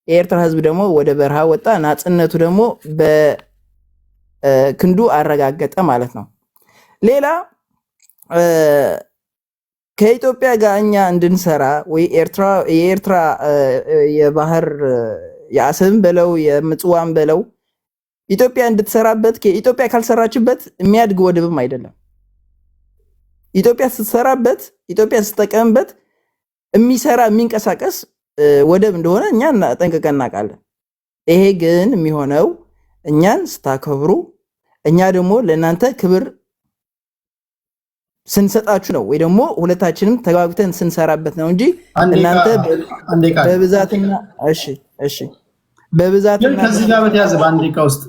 የኤርትራ ህዝብ ደግሞ ወደ በረሃ ወጣ። ናጽነቱ ደግሞ በክንዱ አረጋገጠ ማለት ነው። ሌላ ከኢትዮጵያ ጋር እኛ እንድንሰራ ወይ የኤርትራ የባህር የአሰብን በለው የምጽዋን በለው ኢትዮጵያ እንድትሰራበት ኢትዮጵያ ካልሰራችበት የሚያድግ ወደብም አይደለም። ኢትዮጵያ ስትሰራበት ኢትዮጵያ ስትጠቀምበት የሚሰራ የሚንቀሳቀስ ወደብ እንደሆነ እኛ ጠንቅቀን እናውቃለን። ይሄ ግን የሚሆነው እኛን ስታከብሩ እኛ ደግሞ ለእናንተ ክብር ስንሰጣችሁ ነው፣ ወይ ደግሞ ሁለታችንም ተጋግተን ስንሰራበት ነው እንጂ እናንተ በብዛትና እሺ በብዛትና ከዚህ ጋር በተያዘ በአንድ ደቂቃ ውስጥ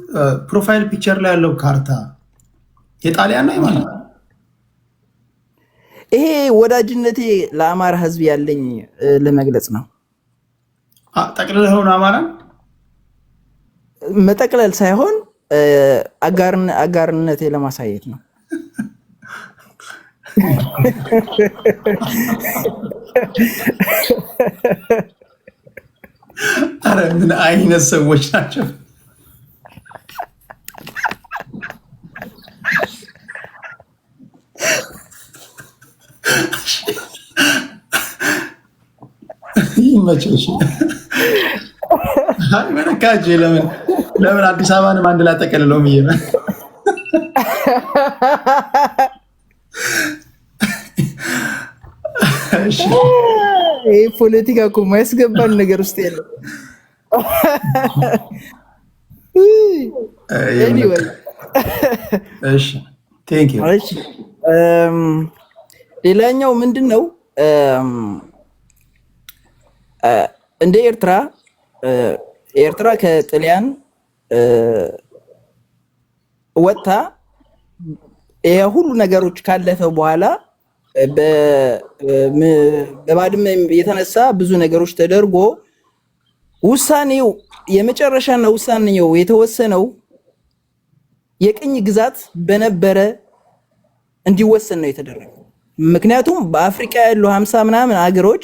ፕሮፋይል ፒክቸር ላይ ያለው ካርታ የጣሊያን ነው ማለት ነው። ይሄ ወዳጅነቴ ለአማራ ህዝብ ያለኝ ለመግለጽ ነው። ጠቅልለው ነው አማራን መጠቅለል ሳይሆን አጋርነቴ ለማሳየት ነው። አረ ምን አይነት ሰዎች ናቸው? ይመችሽ። አይ መነካጅ ለምን አዲስ አበባንም አንድ ላይ ተቀልለው ምዬ ነው። ይሄ ፖለቲካ እኮ የማያስገባን ነገር ውስጥ የለም። ኤኒዌይ እሺ ቴንክ ዩ። እሺ ሌላኛው ምንድነው እንደ ኤርትራ ከጣሊያን ወጣ የሁሉ ነገሮች ካለፈ በኋላ በባድመ የተነሳ ብዙ ነገሮች ተደርጎ ውሳኔው የመጨረሻና ውሳኔው የተወሰነው የቅኝ ግዛት በነበረ እንዲወሰን ነው የተደረገው። ምክንያቱም በአፍሪካ ያሉ 50 ምናምን አገሮች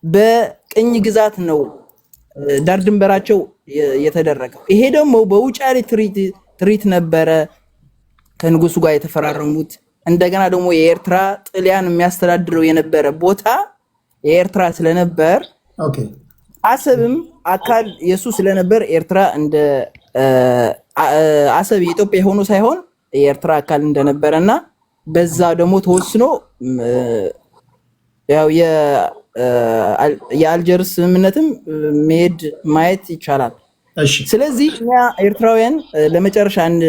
በቅኝ ግዛት ነው ዳር ድንበራቸው የተደረገው። ይሄ ደግሞ በውጫሌ ትሪት ነበረ ከንጉሱ ጋር የተፈራረሙት። እንደገና ደግሞ የኤርትራ ጣሊያን የሚያስተዳድረው የነበረ ቦታ የኤርትራ ስለነበር አሰብም አካል የሱ ስለነበር ኤርትራ እንደ አሰብ የኢትዮጵያ ሆኖ ሳይሆን የኤርትራ አካል እንደነበረና በዛ ደግሞ ተወስኖ ያው የአልጀርስ ስምምነትም ማየት ይቻላል። ስለዚህ እኛ ኤርትራውያን ለመጨረሻ አንድ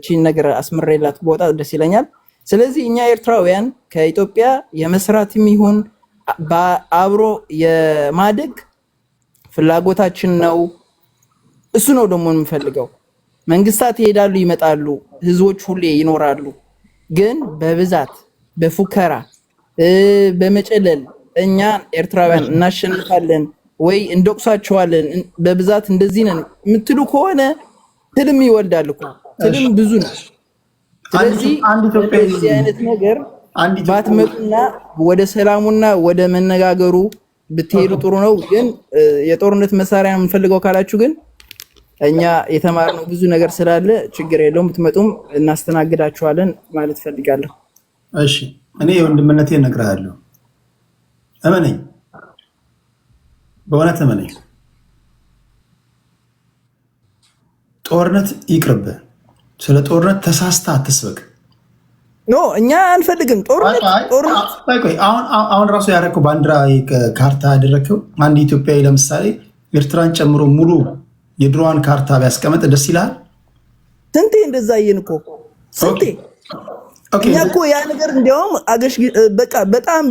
ቺን ነገር አስመረይላት ቦታ ደስ ይለኛል። ስለዚህ እኛ ኤርትራውያን ከኢትዮጵያ የመስራትም ይሁን በአብሮ የማደግ ፍላጎታችን ነው። እሱ ነው ደግሞ የምንፈልገው። መንግስታት ይሄዳሉ ይመጣሉ፣ ህዝቦች ሁሌ ይኖራሉ። ግን በብዛት በፉከራ በመጨለል እኛ ኤርትራውያን እናሸንፋለን ወይ እንደቁሳቸዋለን በብዛት እንደዚህ ነን የምትሉ ከሆነ ትልም ይወልዳል እኮ ትልም ብዙ ነው። ስለዚህ እንደዚህ አይነት ነገር ባትመጡና ወደ ሰላሙና ወደ መነጋገሩ ብትሄዱ ጥሩ ነው። ግን የጦርነት መሳሪያ የምንፈልገው ካላችሁ ግን እኛ የተማርነው ብዙ ነገር ስላለ ችግር የለውም፣ ብትመጡም እናስተናግዳችኋለን ማለት ፈልጋለሁ። እሺ እኔ የወንድምነቴን እነግርሃለሁ። እመነኝ፣ በእውነት እመነኝ። ጦርነት ይቅርብህ። ስለ ጦርነት ተሳስታ አትስበክ። ኖ እኛ አንፈልግም ጦርነት። አሁን ራሱ ያደረከው ባንዲራ ካርታ ያደረከው አንድ ኢትዮጵያዊ ለምሳሌ ኤርትራን ጨምሮ ሙሉ የድሮዋን ካርታ ቢያስቀመጥ ደስ ይላል። ስንቴ እንደዛ አየን እኮ ስንቴ። እኛ እኮ ያ ነገር እንዲያውም አገሽ በጣም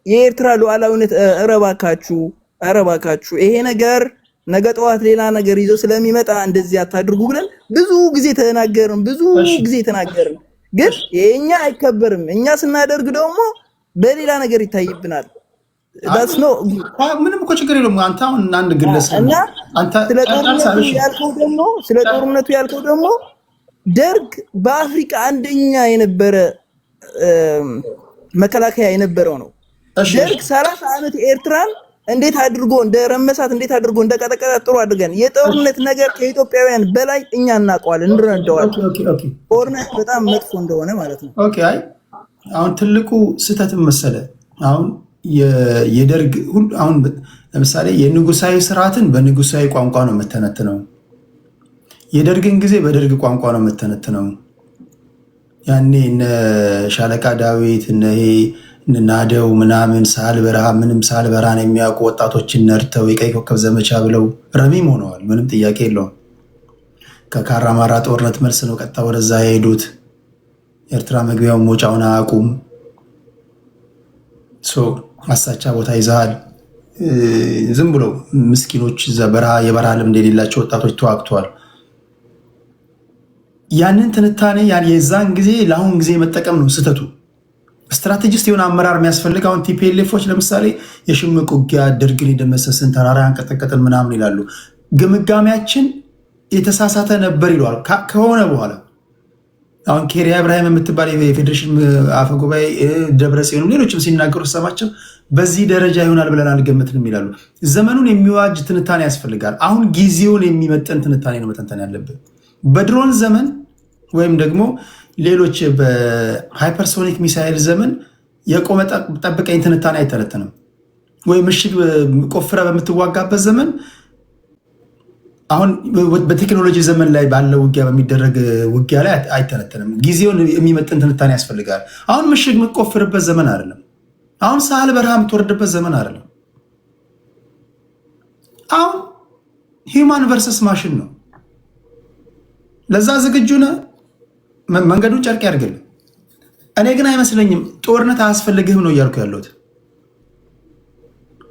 የኤርትራ ሉዓላዊነት እረባካችሁ ይሄ ነገር ነገ ጠዋት ሌላ ነገር ይዞ ስለሚመጣ እንደዚህ አታድርጉ ብለን ብዙ ጊዜ ተናገርን። ግን የኛ አይከበርም። እኛ ስናደርግ ደግሞ በሌላ ነገር ይታይብናል። ምንም እኮ ችግር የለውም። አንተ አሁን አንድ ግለሰብ እና ስለ ጦርነቱ ያልከው ደግሞ ደርግ በአፍሪካ አንደኛ የነበረ መከላከያ የነበረው ነው። ደርግ 30 ዓመት ኤርትራን እንዴት አድርጎ እንደረመሳት እንዴት አድርጎ እንደቀጠቀጣት ጥሩ አድርገን የጦርነት ነገር ከኢትዮጵያውያን በላይ እኛ እናውቀዋለን፣ እንረዳዋለን። ጦርነት በጣም መጥፎ እንደሆነ ማለት ነው። ኦኬ አይ አሁን ትልቁ ስህተትም መሰለ አሁን የደርግ አሁን ለምሳሌ የንጉሳዊ ስርዓትን በንጉሳዊ ቋንቋ ነው የምተነትነው። የደርግን ጊዜ በደርግ ቋንቋ ነው የምተነትነው። ያኔ እነ ሻለቃ ዳዊት እነ ናደው ምናምን ሳህል በረሃ ምንም ሳህል በረሃን የሚያውቁ ወጣቶችን ነርተው የቀይ ኮከብ ዘመቻ ብለው ረሚም ሆነዋል። ምንም ጥያቄ የለውም። ከካራማራ ጦርነት መልስ ነው ቀጥታ ወደዛ የሄዱት። ኤርትራ መግቢያውን መውጫውን አያውቁም። አሳቻ ቦታ ይዘሃል። ዝም ብሎ ምስኪኖች የበረሃ ልምድ የሌላቸው ወጣቶች ተዋግተዋል። ያንን ትንታኔ የዛን ጊዜ ለአሁን ጊዜ መጠቀም ነው ስህተቱ። ስትራቴጂስት የሆነ አመራር የሚያስፈልግ አሁን ቲፒኤልኤፎች ለምሳሌ የሽምቅ ውጊያ ደርግን የደመሰስን ተራራ ያንቀጠቀጥን ምናምን ይላሉ። ግምጋሜያችን የተሳሳተ ነበር ይለዋል ከሆነ በኋላ አሁን ኬሪያ ኢብራሂም የምትባል የፌዴሬሽን አፈጉባኤ ደብረጽዮን ሌሎችም ሲናገሩ ሰማቸው በዚህ ደረጃ ይሆናል ብለን አልገመትንም ይላሉ። ዘመኑን የሚዋጅ ትንታኔ ያስፈልጋል። አሁን ጊዜውን የሚመጠን ትንታኔ ነው መተንተን ያለብን። በድሮን ዘመን ወይም ደግሞ ሌሎች በሃይፐርሶኒክ ሚሳይል ዘመን የቆመ ጠብቀኝ ትንታኔ አይተነተንም። ወይ ምሽግ ቆፍረ በምትዋጋበት ዘመን አሁን በቴክኖሎጂ ዘመን ላይ ባለው ውጊያ በሚደረግ ውጊያ ላይ አይተነተንም። ጊዜውን የሚመጥን ትንታኔ ያስፈልጋል። አሁን ምሽግ የምትቆፍርበት ዘመን አይደለም። አሁን ሳህል በረሃ የምትወርድበት ዘመን አይደለም። አሁን ሂውማን ቨርሰስ ማሽን ነው። ለዛ ዝግጁ ነህ? መንገዱን ጨርቅ ያድርግልህ። እኔ ግን አይመስለኝም። ጦርነት አያስፈልግህም ነው እያልኩ ያለሁት።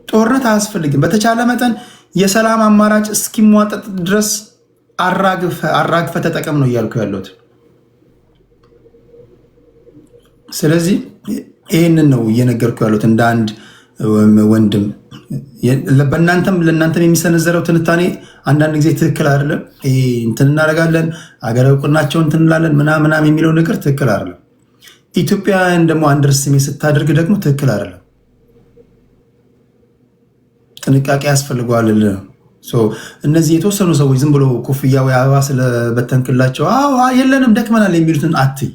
ጦርነት አያስፈልግም። በተቻለ መጠን የሰላም አማራጭ እስኪሟጠጥ ድረስ አራግፈ ተጠቀም ነው እያልኩ ያለሁት። ስለዚህ ይህንን ነው እየነገርኩ ያለሁት እንደ አንድ ወንድም። ለእናንተም የሚሰነዘረው ትንታኔ አንዳንድ ጊዜ ትክክል አይደለም። እንትን እናደርጋለን አገር እውቅናቸው እንትን እንላለን ምናምን የሚለው ነገር ትክክል አይደለም። ኢትዮጵያውያን ደግሞ አንደርስቲሜት ስታደርግ ደግሞ ትክክል አይደለም። ጥንቃቄ ያስፈልገዋል። እነዚህ የተወሰኑ ሰዎች ዝም ብሎ ኮፍያ ወይ አበባ ስለበተንክላቸው የለንም ደክመናል የሚሉትን አትይ።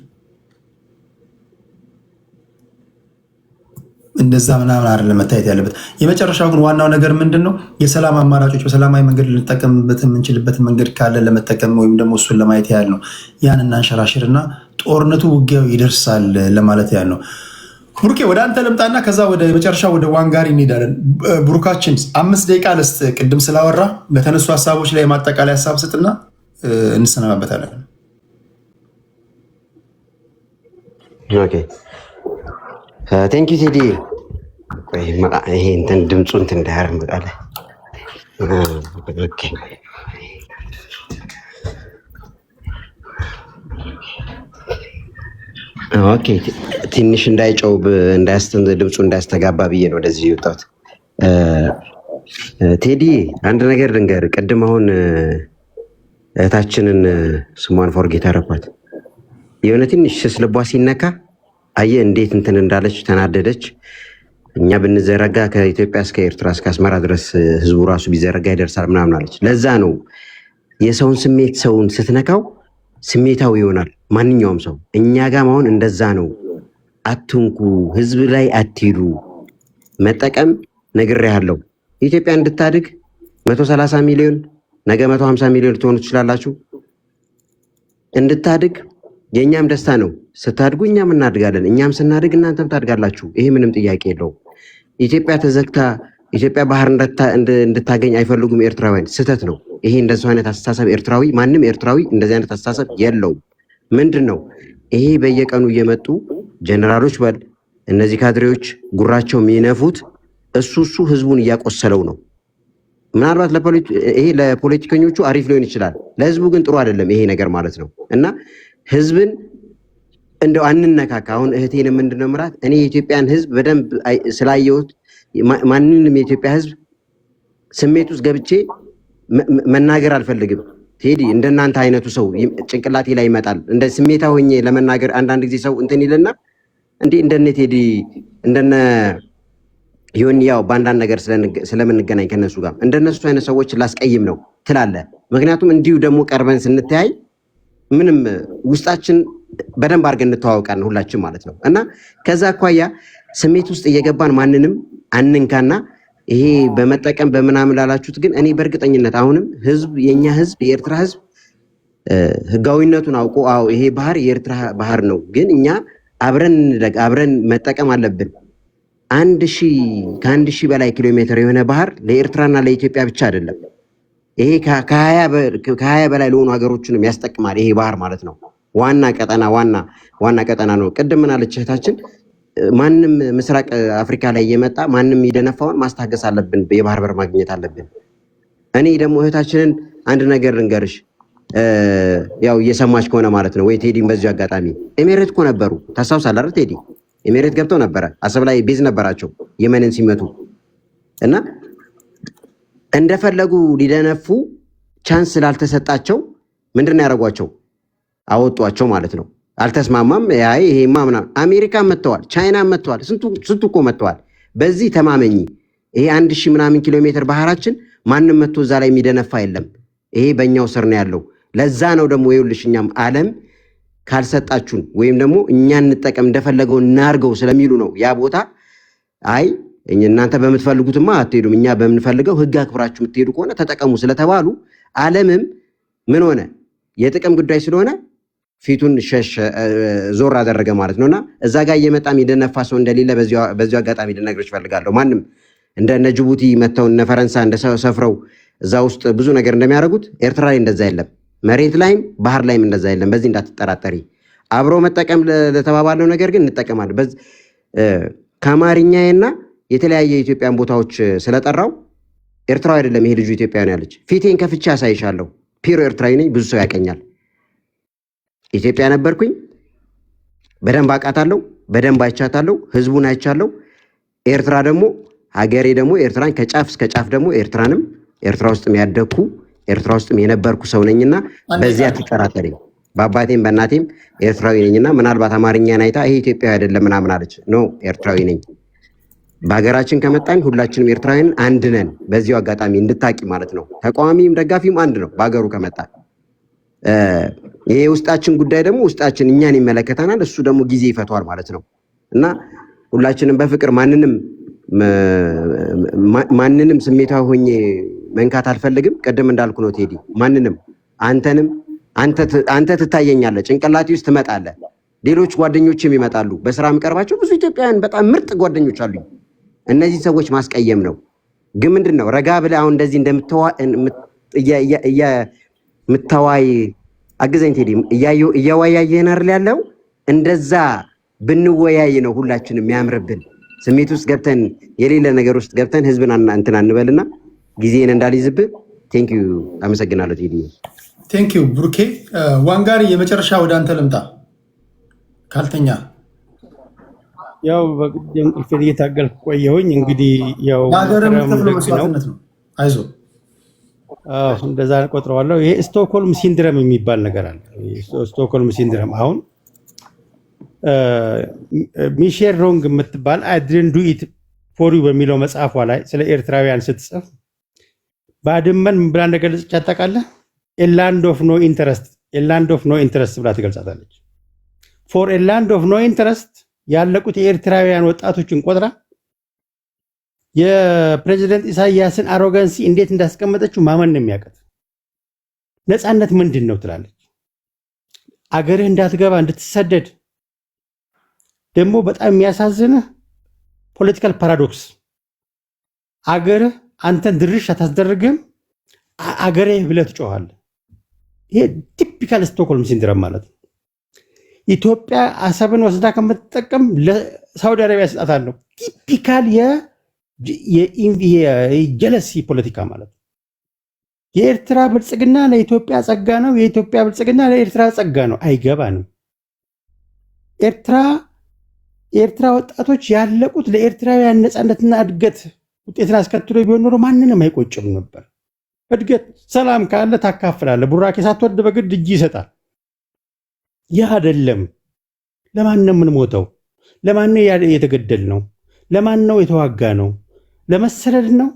እንደዛ ምናምን አይደለም መታየት ያለበት። የመጨረሻው ግን ዋናው ነገር ምንድን ነው? የሰላም አማራጮች በሰላማዊ መንገድ ልንጠቀምበት የምንችልበትን መንገድ ካለ ለመጠቀም ወይም ደግሞ እሱን ለማየት ያህል ነው። ያን እናንሸራሽርና ጦርነቱ ውጊያው ይደርሳል ለማለት ያህል ነው። ቡሩኬ ወደ አንተ ልምጣና ከዛ ወደ መጨረሻ ወደ ዋንጋሪ እንሄዳለን። ቡሩካችን 5 ደቂቃ ልስጥ። ቅድም ስላወራ በተነሱ ሀሳቦች ላይ ማጠቃላይ ሀሳብ ስጥና እንሰነባበታለን። ኦኬ ቴንክ ዩ ቴዲ። ይሄ እንትን ድምፁ እንትን እንዳያረምጣለ። ኦኬ ኦኬ ትንሽ እንዳይጨው ድምፁ እንዳያስተጋባ ብዬ ነው ወደዚህ የወጣሁት። ቴዲ አንድ ነገር ልንገር። ቅድም አሁን እህታችንን ስሟን ፎርጌት አደረኳት። የሆነ ትንሽ ስስ ልቧ ሲነካ አየህ እንዴት እንትን እንዳለች ተናደደች። እኛ ብንዘረጋ ከኢትዮጵያ እስከ ኤርትራ እስከ አስመራ ድረስ ህዝቡ ራሱ ቢዘረጋ ይደርሳል ምናምን አለች። ለዛ ነው የሰውን ስሜት ሰውን ስትነካው ስሜታዊ ይሆናል ማንኛውም ሰው። እኛ ጋር አሁን እንደዛ ነው። አትንኩ፣ ህዝብ ላይ አትሄዱ። መጠቀም ነግሬሃለሁ። ኢትዮጵያ እንድታድግ 130 ሚሊዮን ነገ 150 ሚሊዮን ልትሆኑ ትችላላችሁ። እንድታድግ የእኛም ደስታ ነው። ስታድጉ እኛም እናድጋለን፣ እኛም ስናድግ እናንተም ታድጋላችሁ። ይሄ ምንም ጥያቄ የለውም። ኢትዮጵያ ተዘግታ ኢትዮጵያ ባህር እንድታገኝ አይፈልጉም ኤርትራውያን። ስህተት ነው ይሄ። እንደዚህ አይነት አስተሳሰብ ኤርትራዊ ማንም ኤርትራዊ እንደዚህ አይነት አስተሳሰብ የለውም። ምንድን ነው ይሄ? በየቀኑ እየመጡ ጀነራሎች በል እነዚህ ካድሬዎች ጉራቸው የሚነፉት እሱ ህዝቡን እያቆሰለው ነው። ምናልባት ይሄ ለፖለቲከኞቹ አሪፍ ሊሆን ይችላል፣ ለህዝቡ ግን ጥሩ አይደለም ይሄ ነገር ማለት ነው። እና ህዝብን እንደው አንነካካ። አሁን እህቴን ምንድነው ምራት እኔ የኢትዮጵያን ህዝብ በደንብ ስላየሁት ማንንም የኢትዮጵያ ህዝብ ስሜት ውስጥ ገብቼ መናገር አልፈልግም። ቴዲ እንደናንተ አይነቱ ሰው ጭንቅላቴ ላይ ይመጣል። እንደ ስሜታ ሆኜ ለመናገር አንዳንድ ጊዜ ሰው እንትን ይልና እንዴ እንደነ ቴዲ እንደነ ይሁን ያው በአንዳንድ ነገር ስለምንገናኝ ከነሱ ጋር እንደነሱ አይነት ሰዎች ላስቀይም ነው ትላለ። ምክንያቱም እንዲሁ ደግሞ ቀርበን ስንተያይ ምንም ውስጣችን በደንብ አድርገን እንተዋወቃለን ሁላችን ማለት ነው። እና ከዛ አኳያ ስሜት ውስጥ እየገባን ማንንም አንንካና ይሄ በመጠቀም በምናምን ላላችሁት ግን እኔ በእርግጠኝነት አሁንም ህዝብ የኛ ህዝብ የኤርትራ ህዝብ ህጋዊነቱን አውቆ ይሄ ባህር የኤርትራ ባህር ነው፣ ግን እኛ አብረን መጠቀም አለብን። ከአንድ ሺህ በላይ ኪሎ ሜትር የሆነ ባህር ለኤርትራና ለኢትዮጵያ ብቻ አይደለም። ይሄ ከ20 በላይ ለሆኑ ሀገሮችንም ያስጠቅማል ይሄ ባህር ማለት ነው። ዋና ቀጠና ነው። ቅድም ምን አለች እህታችን? ማንም ምስራቅ አፍሪካ ላይ እየመጣ ማንም የሚደነፋውን ማስታገስ አለብን፣ የባህር በር ማግኘት አለብን። እኔ ደግሞ እህታችንን አንድ ነገር ልንገርሽ፣ ያው እየሰማች ከሆነ ማለት ነው ወይ ቴዲን፣ በዚሁ አጋጣሚ ኤሜሬት እኮ ነበሩ፣ ታስታውሳለህ አይደል ቴዲ? ኤሜሬት ገብተው ነበረ፣ አሰብ ላይ ቤዝ ነበራቸው የመንን ሲመቱ እና እንደፈለጉ ሊደነፉ ቻንስ ስላልተሰጣቸው ምንድነው ያደረጓቸው? አወጧቸው ማለት ነው። አልተስማማም። ይሄማ ምናምን አሜሪካ መጥተዋል፣ ቻይና መጥተዋል፣ ስንቱ እኮ መጥተዋል። በዚህ ተማመኝ። ይሄ 1000 ምናምን ኪሎ ሜትር ባህራችን ማንም መጥቶ እዛ ላይ የሚደነፋ የለም። ይሄ በእኛው ስር ነው ያለው። ለዛ ነው ደግሞ ይኸውልሽ እኛም ዓለም ካልሰጣችሁን ወይም ደግሞ እኛ እንጠቀም እንደፈለገው እናርገው ስለሚሉ ነው ያ ቦታ እናንተ በምትፈልጉትማ አትሄዱም፣ እኛ በምንፈልገው ህግ አክብራችሁ የምትሄዱ ከሆነ ተጠቀሙ ስለተባሉ ዓለምም ምን ሆነ? የጥቅም ጉዳይ ስለሆነ ፊቱን ዞር አደረገ ማለት ነውና እዛ ጋር እየመጣ የሚደነፋ ሰው እንደሌለ በዚሁ አጋጣሚ ልነግርሽ እፈልጋለሁ። ማንም እንደነ ጅቡቲ መተው እነ ፈረንሳይ እንደሰፍረው እዛ ውስጥ ብዙ ነገር እንደሚያደርጉት ኤርትራ ላይ እንደዛ የለም፣ መሬት ላይም ባህር ላይም እንደዛ የለም። በዚህ እንዳትጠራጠሪ። አብሮ መጠቀም ለተባባለው ነገር ግን እንጠቀማለን። ከአማርኛዬና የተለያየ የኢትዮጵያን ቦታዎች ስለጠራው ኤርትራዊ አይደለም ይሄ ልጁ ኢትዮጵያዊ ነው ያለች። ፊቴን ከፍቼ ያሳይሻለሁ። ፒሮ ኤርትራዊ ነኝ፣ ብዙ ሰው ያቀኛል። ኢትዮጵያ ነበርኩኝ፣ በደንብ አውቃታለሁ፣ በደንብ አይቻታለሁ፣ ህዝቡን አይቻለሁ። ኤርትራ ደግሞ ሀገሬ ደግሞ ኤርትራን ከጫፍ እስከ ጫፍ ደግሞ ኤርትራንም ኤርትራ ውስጥም ያደግኩ ኤርትራ ውስጥም የነበርኩ ሰው ነኝና በዚያ ትጠራጠሪ። በአባቴም በእናቴም ኤርትራዊ ነኝና ምናልባት አማርኛን አይታ ይሄ ኢትዮጵያዊ አይደለም ምናምን አለች። ኖ ኤርትራዊ ነኝ። በሀገራችን ከመጣን ሁላችንም ኤርትራውያን አንድ ነን። በዚሁ አጋጣሚ እንድታቂ ማለት ነው። ተቃዋሚም ደጋፊም አንድ ነው በሀገሩ ከመጣ። ይሄ ውስጣችን ጉዳይ ደግሞ ውስጣችን እኛን ይመለከተናል። እሱ ደግሞ ጊዜ ይፈቷል ማለት ነው እና ሁላችንም በፍቅር ማንንም ስሜታዊ ሆኜ መንካት አልፈልግም። ቀደም እንዳልኩ ነው ቴዲ፣ ማንንም አንተ ትታየኛለህ፣ ጭንቅላቴ ውስጥ ትመጣለህ። ሌሎች ጓደኞችም ይመጣሉ። በስራ የምቀርባቸው ብዙ ኢትዮጵያውያን በጣም ምርጥ ጓደኞች አሉኝ። እነዚህ ሰዎች ማስቀየም ነው። ግን ምንድነው ረጋ ብለህ አሁን እንደዚህ እንደምታዋይ አግዘኝ ቴዲ፣ እያወያየን አይደል ያለው? እንደዛ ብንወያይ ነው ሁላችንም የሚያምርብን። ስሜት ውስጥ ገብተን የሌለ ነገር ውስጥ ገብተን ህዝብን እንትን አንበልና ጊዜን እንዳልይዝብህ። ቴንክ ዩ፣ አመሰግናለሁ ቴዲ። ቴንክ ዩ ብሩኬ። ዋንጋሪ የመጨረሻ ወደ አንተ ልምጣ ካልተኛ። ያው እንቅልፌን እየታገልኩ ቆየሁኝ። እንግዲህ ያው መስዋዕትነት ነው። አይዞህ። እንደዛ ቆጥረዋለሁ። ይሄ ስቶክሆልም ሲንድረም የሚባል ነገር አለ። ስቶክሆልም ሲንድረም አሁን ሚሼል ሮንግ የምትባል አይ ዲድንት ዱ ኢት ፎር ዩ በሚለው መጽሐፏ ላይ ስለ ኤርትራውያን ስትጽፍ ባድመን ምን ብላ እንደገለጸች ታውቃለህ? ኤላንድ ኦፍ ኖ ኢንተረስት ብላ ትገልጻታለች። ፎር ኤላንድ ኦፍ ኖ ኢንተረስት ያለቁት የኤርትራውያን ወጣቶችን ቆጥራ የፕሬዚደንት ኢሳያስን አሮጋንሲ እንዴት እንዳስቀመጠችው ማመን ነው የሚያቀት። ነፃነት ምንድን ነው ትላለች። አገርህ እንዳትገባ እንድትሰደድ። ደግሞ በጣም የሚያሳዝንህ ፖለቲካል ፓራዶክስ፣ አገርህ አንተን ድርሽ አታስደርግም፣ አገሬ ብለህ ትጮኻለህ። ይሄ ቲፒካል ስቶክሆልም ሲንድረም ማለት ነው። ኢትዮጵያ አሰብን ወስዳ ከምትጠቀም ለሳውዲ አረቢያ ስጣታለሁ። ቲፒካል የጀለሲ ፖለቲካ ማለት ነው። የኤርትራ ብልጽግና ለኢትዮጵያ ጸጋ ነው፣ የኢትዮጵያ ብልጽግና ለኤርትራ ጸጋ ነው። አይገባንም። የኤርትራ ወጣቶች ያለቁት ለኤርትራውያን ነፃነትና እድገት ውጤትን አስከትሎ ቢሆን ኖሮ ማንንም አይቆጭም ነበር። እድገት ሰላም ካለ ታካፍላለህ። ቡራኬ ሳትወድ በግድ እጅ ይሰጣል። ያ አይደለም። ለማን ነው የምንሞተው? ለማን ነው የተገደል ነው? ለማን ነው የተዋጋ ነው? ለመሰለል ነው?